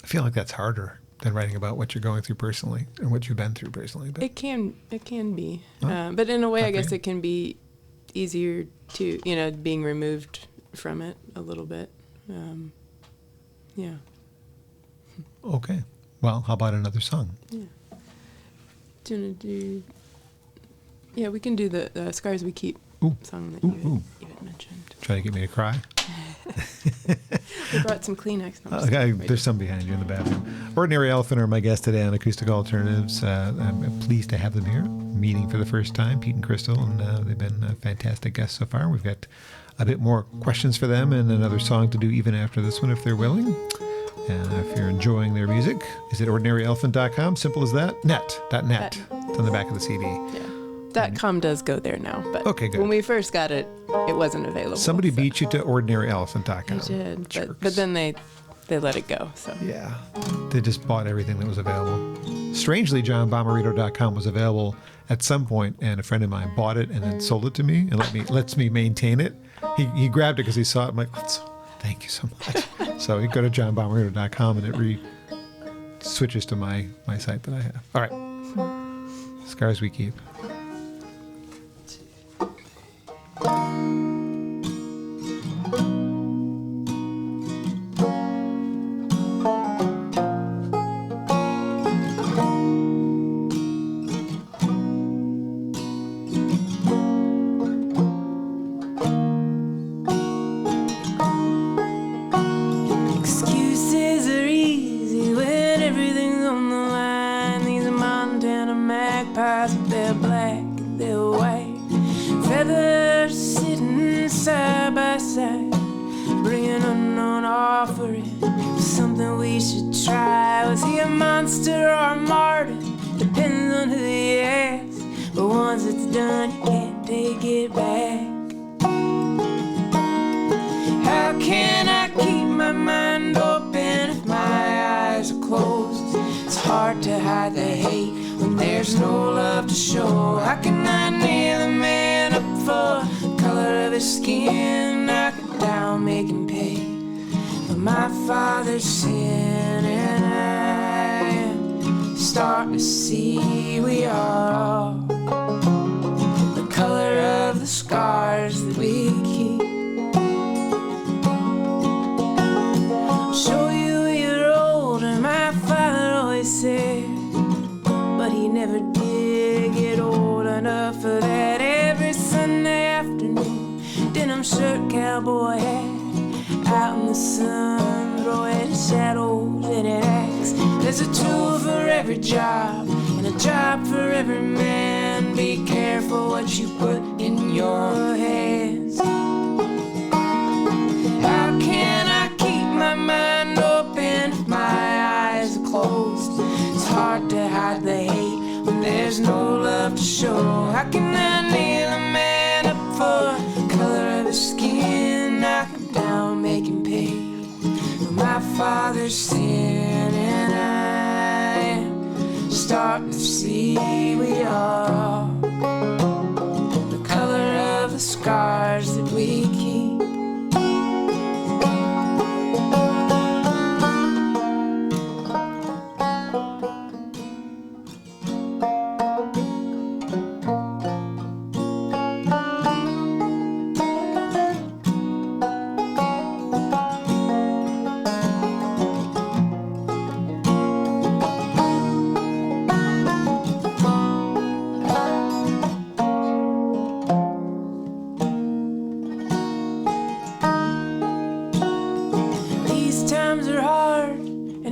I feel like that's harder than writing about what you're going through personally and what you've been through personally. But it can be, but in a way, I guess it can be easier to, being removed from it a little bit. Yeah. Okay. Well, how about another song? Yeah. Do you want to do? Yeah, we can do the Scars We Keep song that you had mentioned. Try to get me to cry. We brought some Kleenex. There's some behind you in the bathroom. Ordinary Elephant are my guest today on Acoustic Alternatives. I'm pleased to have them here, meeting for the first time, Pete and Crystal, and they've been fantastic guests so far. We've got a bit more questions for them and another song to do even after this one if they're willing. If you're enjoying their music, is it ordinaryelephant.com? Simple as that. Net.net. It's on the back of the CD. Yeah. .com does go there now, but okay, good. When we first got it, it wasn't available. Somebody beat you to ordinaryelephant.com. They did, but then they let it go. So yeah, they just bought everything that was available. Strangely, johnbomarito.com was available at some point, and a friend of mine bought it and then sold it to me and lets me maintain it. He grabbed it because he saw it. I'm like, thank you so much. So you go to johnbomarito.com and it switches to my site that I have. All right, Scars We Keep.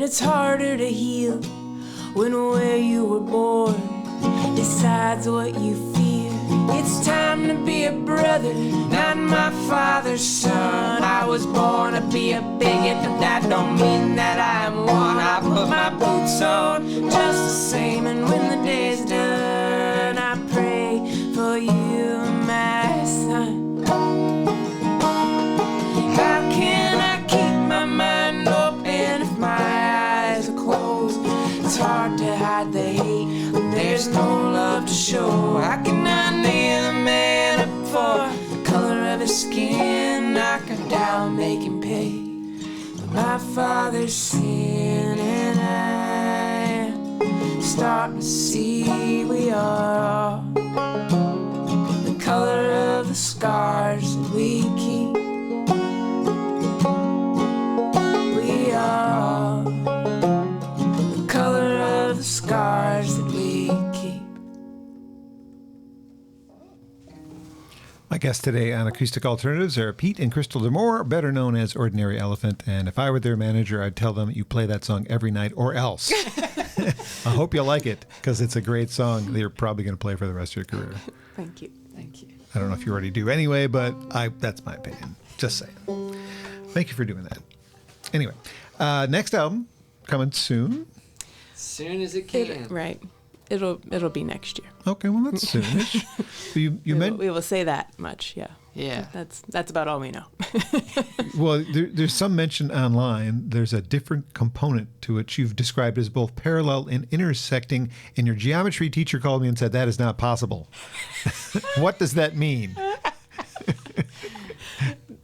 It's harder to heal when where you were born decides what you feel. It's time to be a brother, not my father's son. I was born to be a bigot, but that don't mean that I'm one. I put my boots on just the same, and when the day's done, I pray for you, my son. How can I keep my mind open if my it's hard to hide the hate when there's no love to show. How can I nail a man up for the color of his skin? Knock him down, make him pay for my father's sin. And I'm starting to see we are all the color of the scars that we keep. We are all the scars that we keep. My guests today on Acoustic Alternatives are Pete and Crystal Demore, better known as Ordinary Elephant. And if I were their manager, I'd tell them you play that song every night or else. I hope you like it because it's a great song that you're probably going to play for the rest of your career. Thank you. Thank you. I don't know if you already do anyway, but that's my opinion. Just saying. Thank you for doing that. Anyway, Next album coming soon. Soon as it can. Right. It'll be next year. Okay, well that's soonish. you meant We will say that much. Yeah. Yeah. That's about all we know. well. There's some mention online. There's a different component to which you've described as both parallel and intersecting. And your geometry teacher called me and said that is not possible. What does that mean?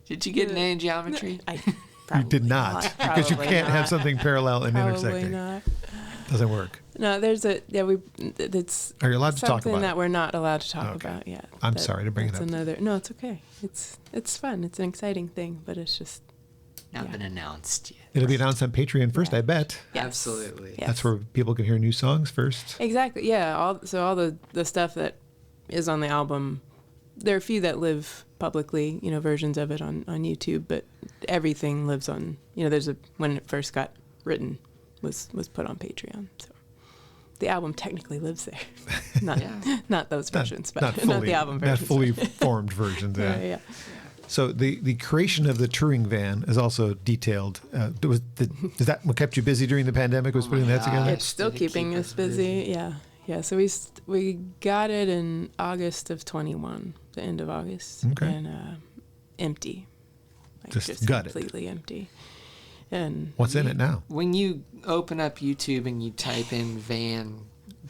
Did you get an A in geometry? You did not, because you can't have something parallel and Probably intersecting. not. Doesn't work. No, it's Are you allowed to talk something about that it? we're not allowed to talk Okay. about yet. I'm sorry to bring it up. No, it's okay. It's fun. It's an exciting thing, but it's just Not been announced yet. It'll be announced on Patreon first, I bet. yes. Absolutely. Yes. That's where people can hear new songs first. Exactly. Yeah. All the stuff that is on the album, there are a few that live publicly, versions of it on YouTube, but everything lives on, when it first got written was put on Patreon. So the album technically lives there. Not those versions, but not the album versions. Not fully formed versions. Yeah. Yeah. So the creation of the touring van is also detailed. Is that what kept you busy during the pandemic? Was putting that together? It's still Did it keeping keep us us busy. Yeah. So we got it in August of 21, the end of August, Okay. and empty, Just gutted. completely empty. And What's in it now? When you open up YouTube and you type in van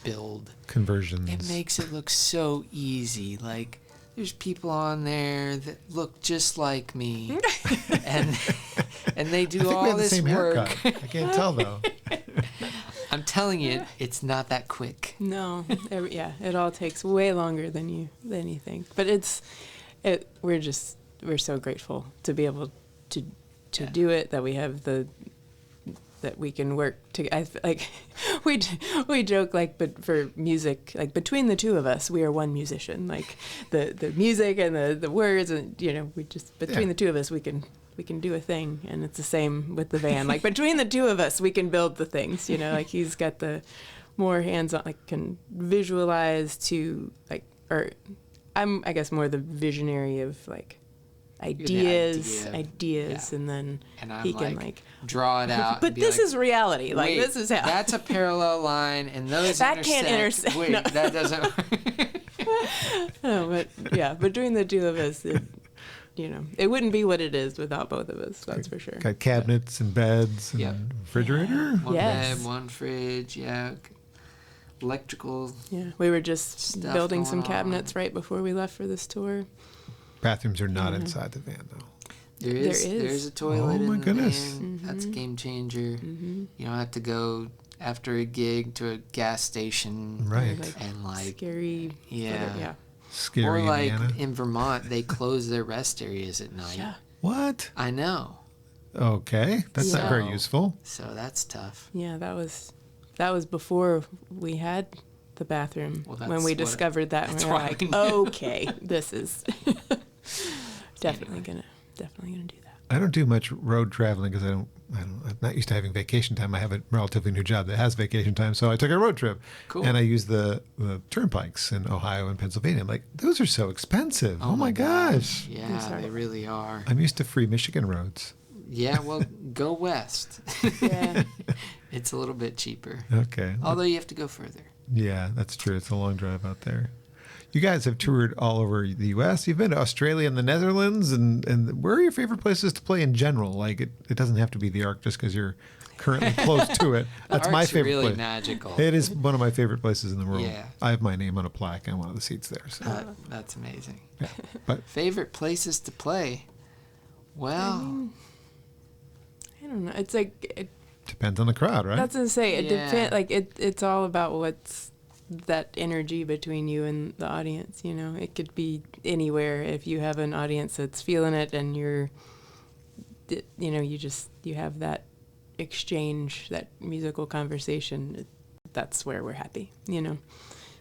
build, Conversions. it makes it look so easy. Like, there's people on there that look just like me, and they I do think we all have the this same work. haircut. I can't tell though. I'm telling you, it's not that quick. no, it all takes way longer than you think. But we're so grateful to be able to do it, that we have that we can work together. Like we joke, like, but for music, like between the two of us, we are one musician. Like the music and the words, and we just between the two of us, we can do a thing. And it's the same with the van. Like between the two of us, we can build the things. Like he's got the more hands-on, like can visualize to like, or I'm I guess more the visionary of like ideas, Yeah. and then And I'm he can like draw it out. but and be this like, is reality. Like "Wait, this is how that's a parallel line, and those That can't intersect. Wait, No. that doesn't. No, but yeah, between the two of us, it wouldn't be what it is without both of us. That's for sure. Got cabinets and beds and Yep. refrigerator. One Yes. bed, one fridge, electrical. Yeah, we were just Stuff building some going on. cabinets right before we left for this tour. Bathrooms are not inside the van though. There's a toilet Oh, my in the goodness. van. That's a game changer. You don't have to go after a gig to a gas station. Right. And like, Scary. yeah. Scary Or like Indiana. in Vermont, they close their rest areas at night. Yeah. What? I know. Okay, that's not very So- useful. So that's tough. Yeah, that was before we had the bathroom. Well, when that's we what- discovered that, and that's we were why I like, knew. okay, this is definitely gonna do that. I don't do much road traveling because I'm not used to having vacation time. I have a relatively new job that has vacation time, so I took a road trip. Cool. And I used the turnpikes in Ohio and Pennsylvania. I'm like, those are so expensive. Oh my gosh. Yeah, sorry. they really are. I'm used to free Michigan roads. Yeah, well, go west. Yeah. It's a little bit cheaper. Okay. Although you have to go further. Yeah, that's true. It's a long drive out there. You guys have toured all over the U.S. You've been to Australia and the Netherlands. And where are your favorite places to play in general? Like, it doesn't have to be the Ark just because you're currently close to it. That's my Ark's favorite really place. magical. It is one of my favorite places in the world. Yeah. I have my name on a plaque on one of the seats there. So, That's amazing. yeah. But Favorite places to play? Well, I don't know. It's like it depends on the crowd, right? That's what I say. It Yeah. depends. Like it's all about what's that energy between you and the audience. It could be anywhere. If you have an audience that's feeling it, and you have that exchange, that musical conversation. That's where we're happy.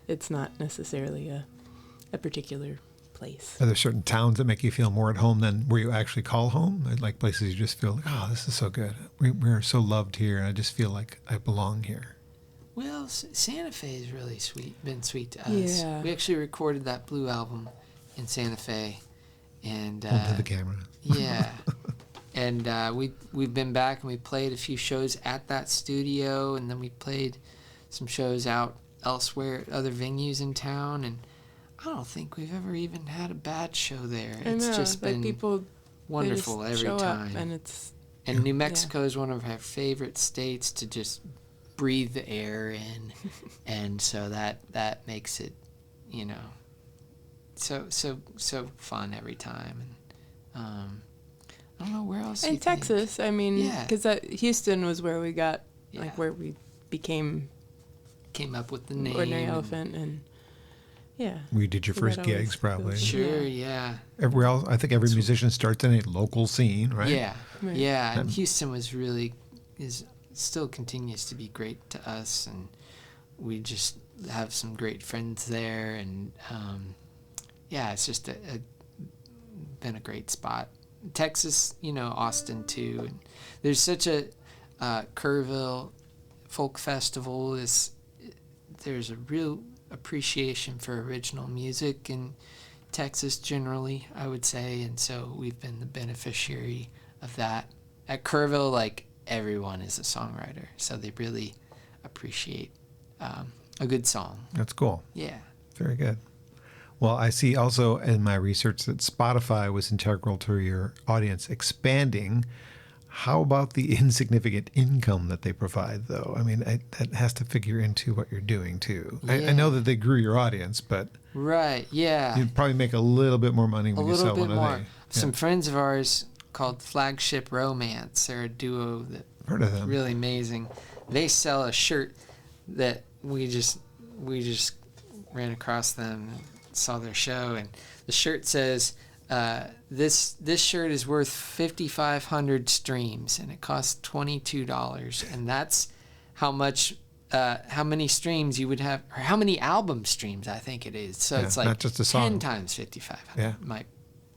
It's not necessarily a particular place. Are there certain towns that make you feel more at home than where you actually call home? Like places you just feel like, oh, this is so good. We're so loved here, and I just feel like I belong here. well, Santa Fe is really been sweet to us. Yeah. We actually recorded that Blue album in Santa Fe, and Into the camera. yeah, And we've been back and we played a few shows at that studio, and then we played some shows out elsewhere at other venues in town, and I don't think we've ever even had a bad show there. It's just like been people, wonderful they just every show time. up and it's New Mexico is one of our favorite states to just breathe the air in, and so that makes it, so fun every time. And I don't know where else. in Texas. I mean, Yeah. because Houston was where we got Yeah. where we came up with the name. Ordinary Elephant, and yeah. We did your So first that always gigs, probably. goes- Sure, yeah. Everywhere else, I think every musician starts in a local scene, right? Yeah, Right. yeah. And Houston still continues to be great to us, and we just have some great friends there, and it's just been a great spot. Texas, Austin too. And there's such a Kerrville Folk Festival. There's a real appreciation for original music in Texas generally, I would say, and so we've been the beneficiary of that. At Kerrville, like, everyone is a songwriter, so they really appreciate a good song. That's cool. Yeah. Very good. Well, I see also in my research that Spotify was integral to your audience expanding. How about the insignificant income that they provide, though? I mean, that has to figure into what you're doing, too. I Yeah. know that they grew your audience, but Right, yeah. you'd probably make a little bit more money when A you little sell bit one more. of these. Some friends of ours called Flagship Romance. They're a duo that Heard of them. really amazing. They sell a shirt that we just ran across them and saw their show, and the shirt says this shirt is worth 5,500 streams, and it costs $22, and that's how many streams you would have, or how many album streams I think it is. So Yeah, it's like not just a song. 10 times 5,500.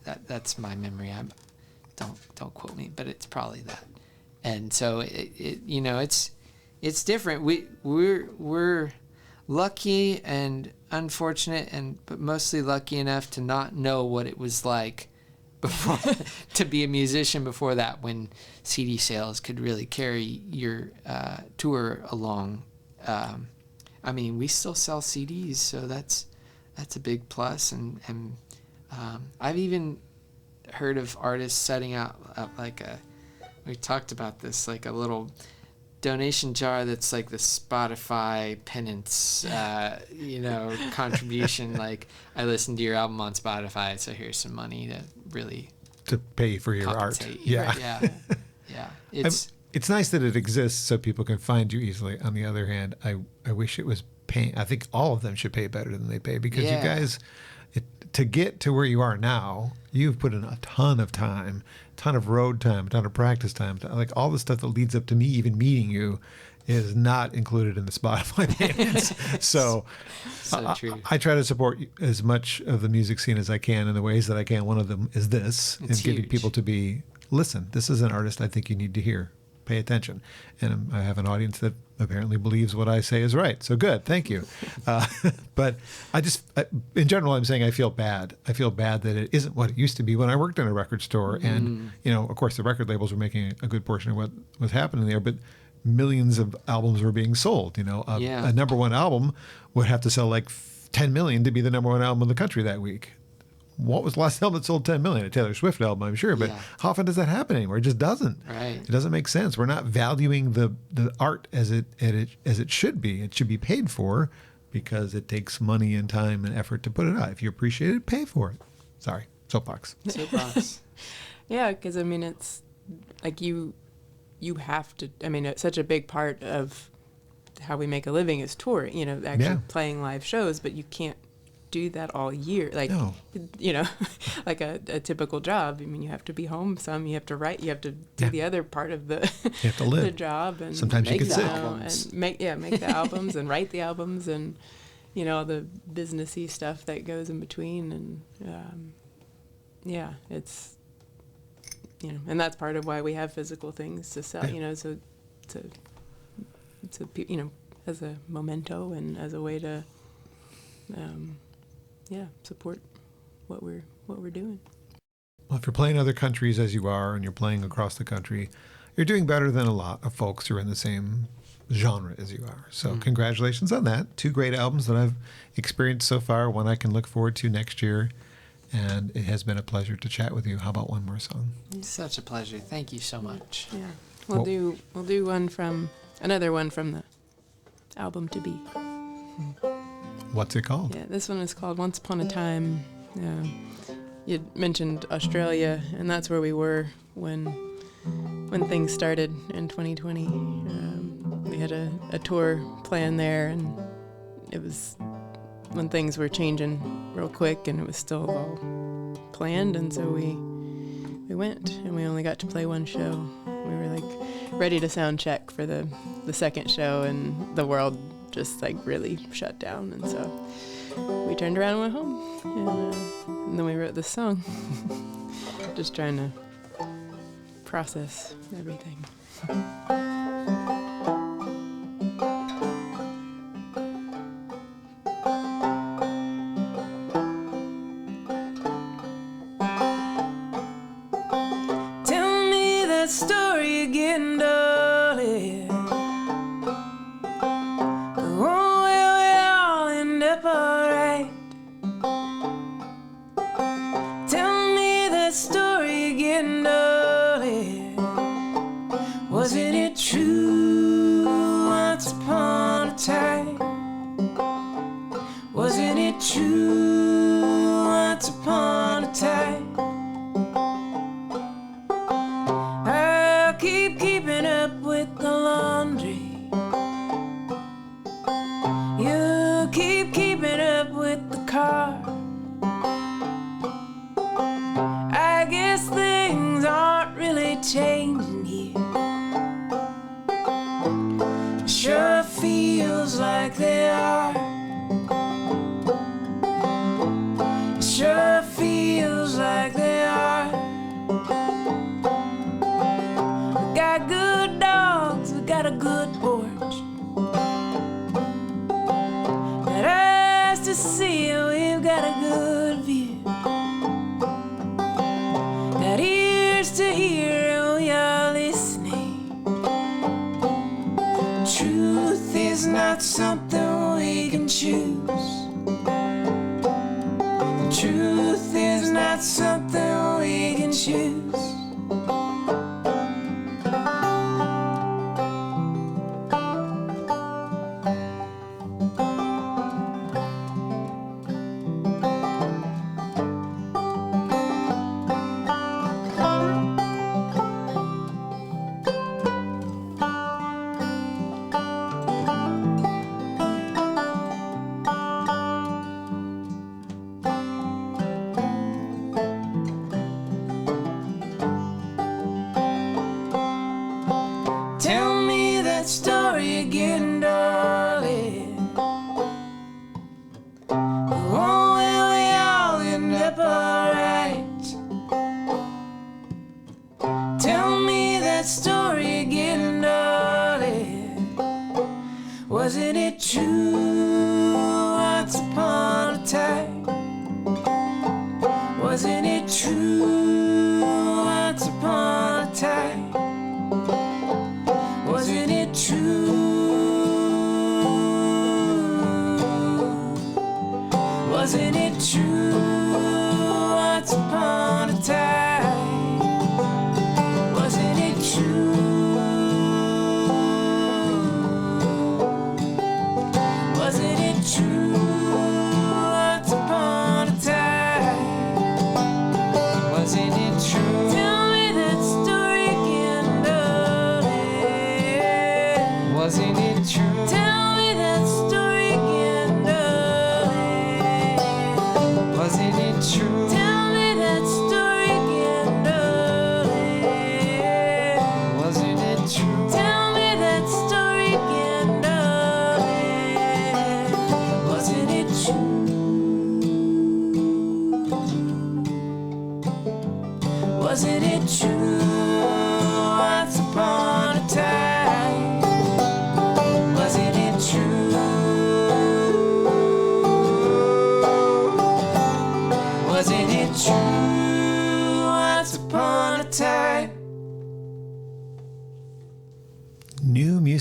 Yeah. That's my memory. Don't quote me, but it's probably that. And so it's different. We're lucky and unfortunate, but mostly lucky enough to not know what it was like before to be a musician before that, when CD sales could really carry your tour along. I mean, we still sell CDs, so that's a big plus. And I've even heard of artists setting out we talked about this, like a little donation jar that's like the Spotify penance, contribution. Like, I listened to your album on Spotify, so here's some money to really to pay for your art. compensate. Yeah. Right, yeah. It's nice that it exists so people can find you easily. On the other hand, I wish it was paying. I think all of them should pay better than they pay, because you guys, to get to where you are now, you've put in a ton of time, ton of road time, a ton of practice time. Like, all the stuff that leads up to me even meeting you is not included in the Spotify payments. So true. I try to support as much of the music scene as I can in the ways that I can. One of them is this, It's and getting huge. people to listen, this is an artist I think you need to hear. Pay attention. And I have an audience that apparently believes what I say is right. So good. Thank you. But in general, I'm saying I feel bad. I feel bad that it isn't what it used to be when I worked in a record store. And, of course, the record labels were making a good portion of what was happening there, but millions of albums were being sold. A number one album would have to sell like 10 million to be the number one album in the country that week. What was the last album that sold 10 million? A Taylor Swift album, I'm sure, but how often does that happen anymore? It just doesn't. Right. It doesn't make sense. We're not valuing the art as it should be. It should be paid for, because it takes money and time and effort to put it out. If you appreciate it, pay for it. Sorry, soapbox. Soapbox. Yeah, because I mean, it's like you have to. I mean, it's such a big part of how we make a living is touring. Actually playing live shows, but you can't do that all year. Like, No. like a typical job. I mean, you have to be home some. You have to write. You have to do the other part of the You have to live. the job, and Sometimes you make get the sick. albums. and make the albums and write the albums, and the businessy stuff that goes in between, and it's and that's part of why we have physical things to sell. So as a memento and as a way to support what we're doing. Well, if you're playing other countries as you are and you're playing across the country, you're doing better than a lot of folks who are in the same genre as you are. So congratulations on that. 2 great albums that I've experienced so far, one I can look forward to next year. And it has been a pleasure to chat with you. How about one more song? Such a pleasure. Thank you so much. Yeah. We'll do another one from the album To Be. What's it called? Yeah, this one is called Once Upon a Time. You mentioned Australia, and that's where we were when things started in 2020. We had a tour planned there, and it was when things were changing real quick, and it was still all planned, and so we went, and we only got to play one show. We were like ready to sound check for the second show, and the world just like really shut down, and so we turned around and went home, and then we wrote this song. Just trying to process everything. Story again, darling. The one where we all end up alright. Tell me that story again, darling. Wasn't it true once upon a time? Wasn't it true once upon a time? Keeping up with the laundry. You keep keeping up with the car. I guess things aren't really changing here. Sure feels like they are. Sure feels like they are. Got good dogs, we got a good porch. Got eyes to see, we've got a good view. Got ears to hear, and we are listening. Truth is not something we can choose. Truth is not something we can choose. Tell me that story again, darling. The one where we all end up alright. Tell me that story again, darling. Wasn't it true once upon a time? Wasn't it true once upon a time? Wasn't it true? Wasn't it true once upon a time? Wasn't it true? Wasn't it true once upon a time? Wasn't it true? Tell me that story again, darling. Wasn't it true? Tell me that story again, darling. Wasn't it true? Tell me that story again, darling. Wasn't it true? Tell me that story again, darling. Wasn't it true? Wasn't it true once upon a time? Wasn't it true? Wasn't it true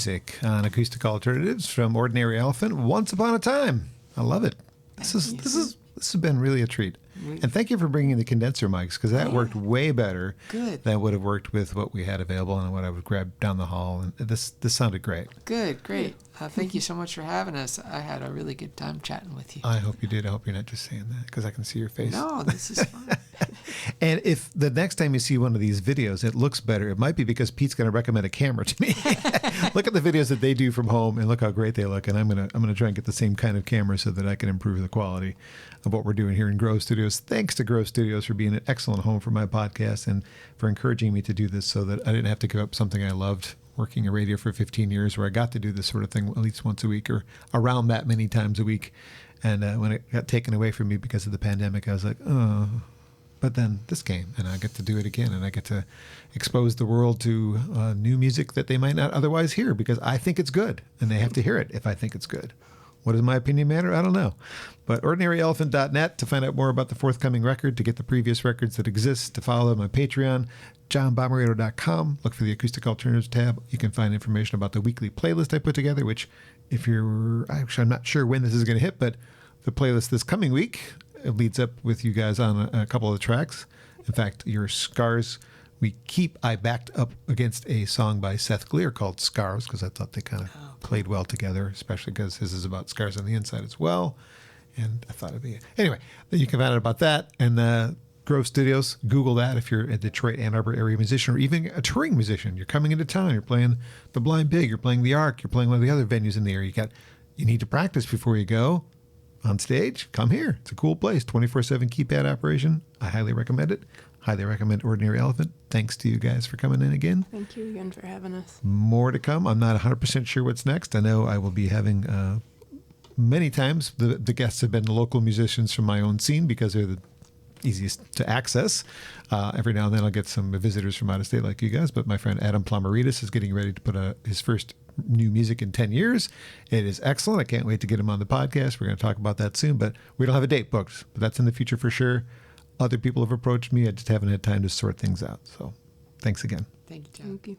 music on Acoustic Alternatives from Ordinary Elephant, Once Upon a Time. I love it. This has been really a treat. And thank you for bringing the condenser mics, because that worked way better than would have worked with what we had available and what I would grab down the hall. And this sounded great. Good, great. Thank you so much for having us. I had a really good time chatting with you. I hope you did. I hope you're not just saying that because I can see your face. No, this is fun. And if the next time you see one of these videos, it looks better, it might be because Pete's going to recommend a camera to me. Look at the videos that they do from home and look how great they look. And I'm gonna try and get the same kind of camera so that I can improve the quality of what we're doing here in Grove Studios. Thanks to Grove Studios for being an excellent home for my podcast and for encouraging me to do this so that I didn't have to give up something I loved, working in radio for 15 years, where I got to do this sort of thing at least once a week or around that many times a week. And when it got taken away from me because of the pandemic, I was like, oh. But then this came, and I get to do it again, and I get to expose the world to new music that they might not otherwise hear because I think it's good, and they have to hear it if I think it's good. What does my opinion matter? I don't know. But ordinaryelephant.net to find out more about the forthcoming record, to get the previous records that exist, to follow them on Patreon, johnbomarito.com. Look for the Acoustic Alternatives tab. You can find information about the weekly playlist I put together, which I'm not sure when this is going to hit, but the playlist this coming week, it leads up with you guys on a couple of the tracks. In fact, your Scars I backed up against a song by Seth Gleer called Scars because I thought they kind of played well together, especially because his is about scars on the inside as well. And I thought it'd be... Anyway, you can find out about that. And Grove Studios, Google that if you're a Detroit, Ann Arbor area musician or even a touring musician. You're coming into town, you're playing the Blind Pig, you're playing the Ark, you're playing one of the other venues in the area. You need to practice before you go on stage. Come here. It's a cool place. 24/7 keypad operation. I highly recommend it. Highly recommend Ordinary Elephant. Thanks to you guys for coming in again. Thank you again for having us. More to come. I'm not 100% sure what's next. I know I will be having many times the guests have been local musicians from my own scene because they're the easiest to access. Every now and then I'll get some visitors from out of state like you guys, but my friend Adam Plomaritis is getting ready to put his first new music in 10 years. It is excellent. I can't wait to get him on the podcast. We're going to talk about that soon, but we don't have a date booked, but that's in the future for sure. Other people have approached me. I just haven't had time to sort things out. So thanks again. Thank you, John. Thank you.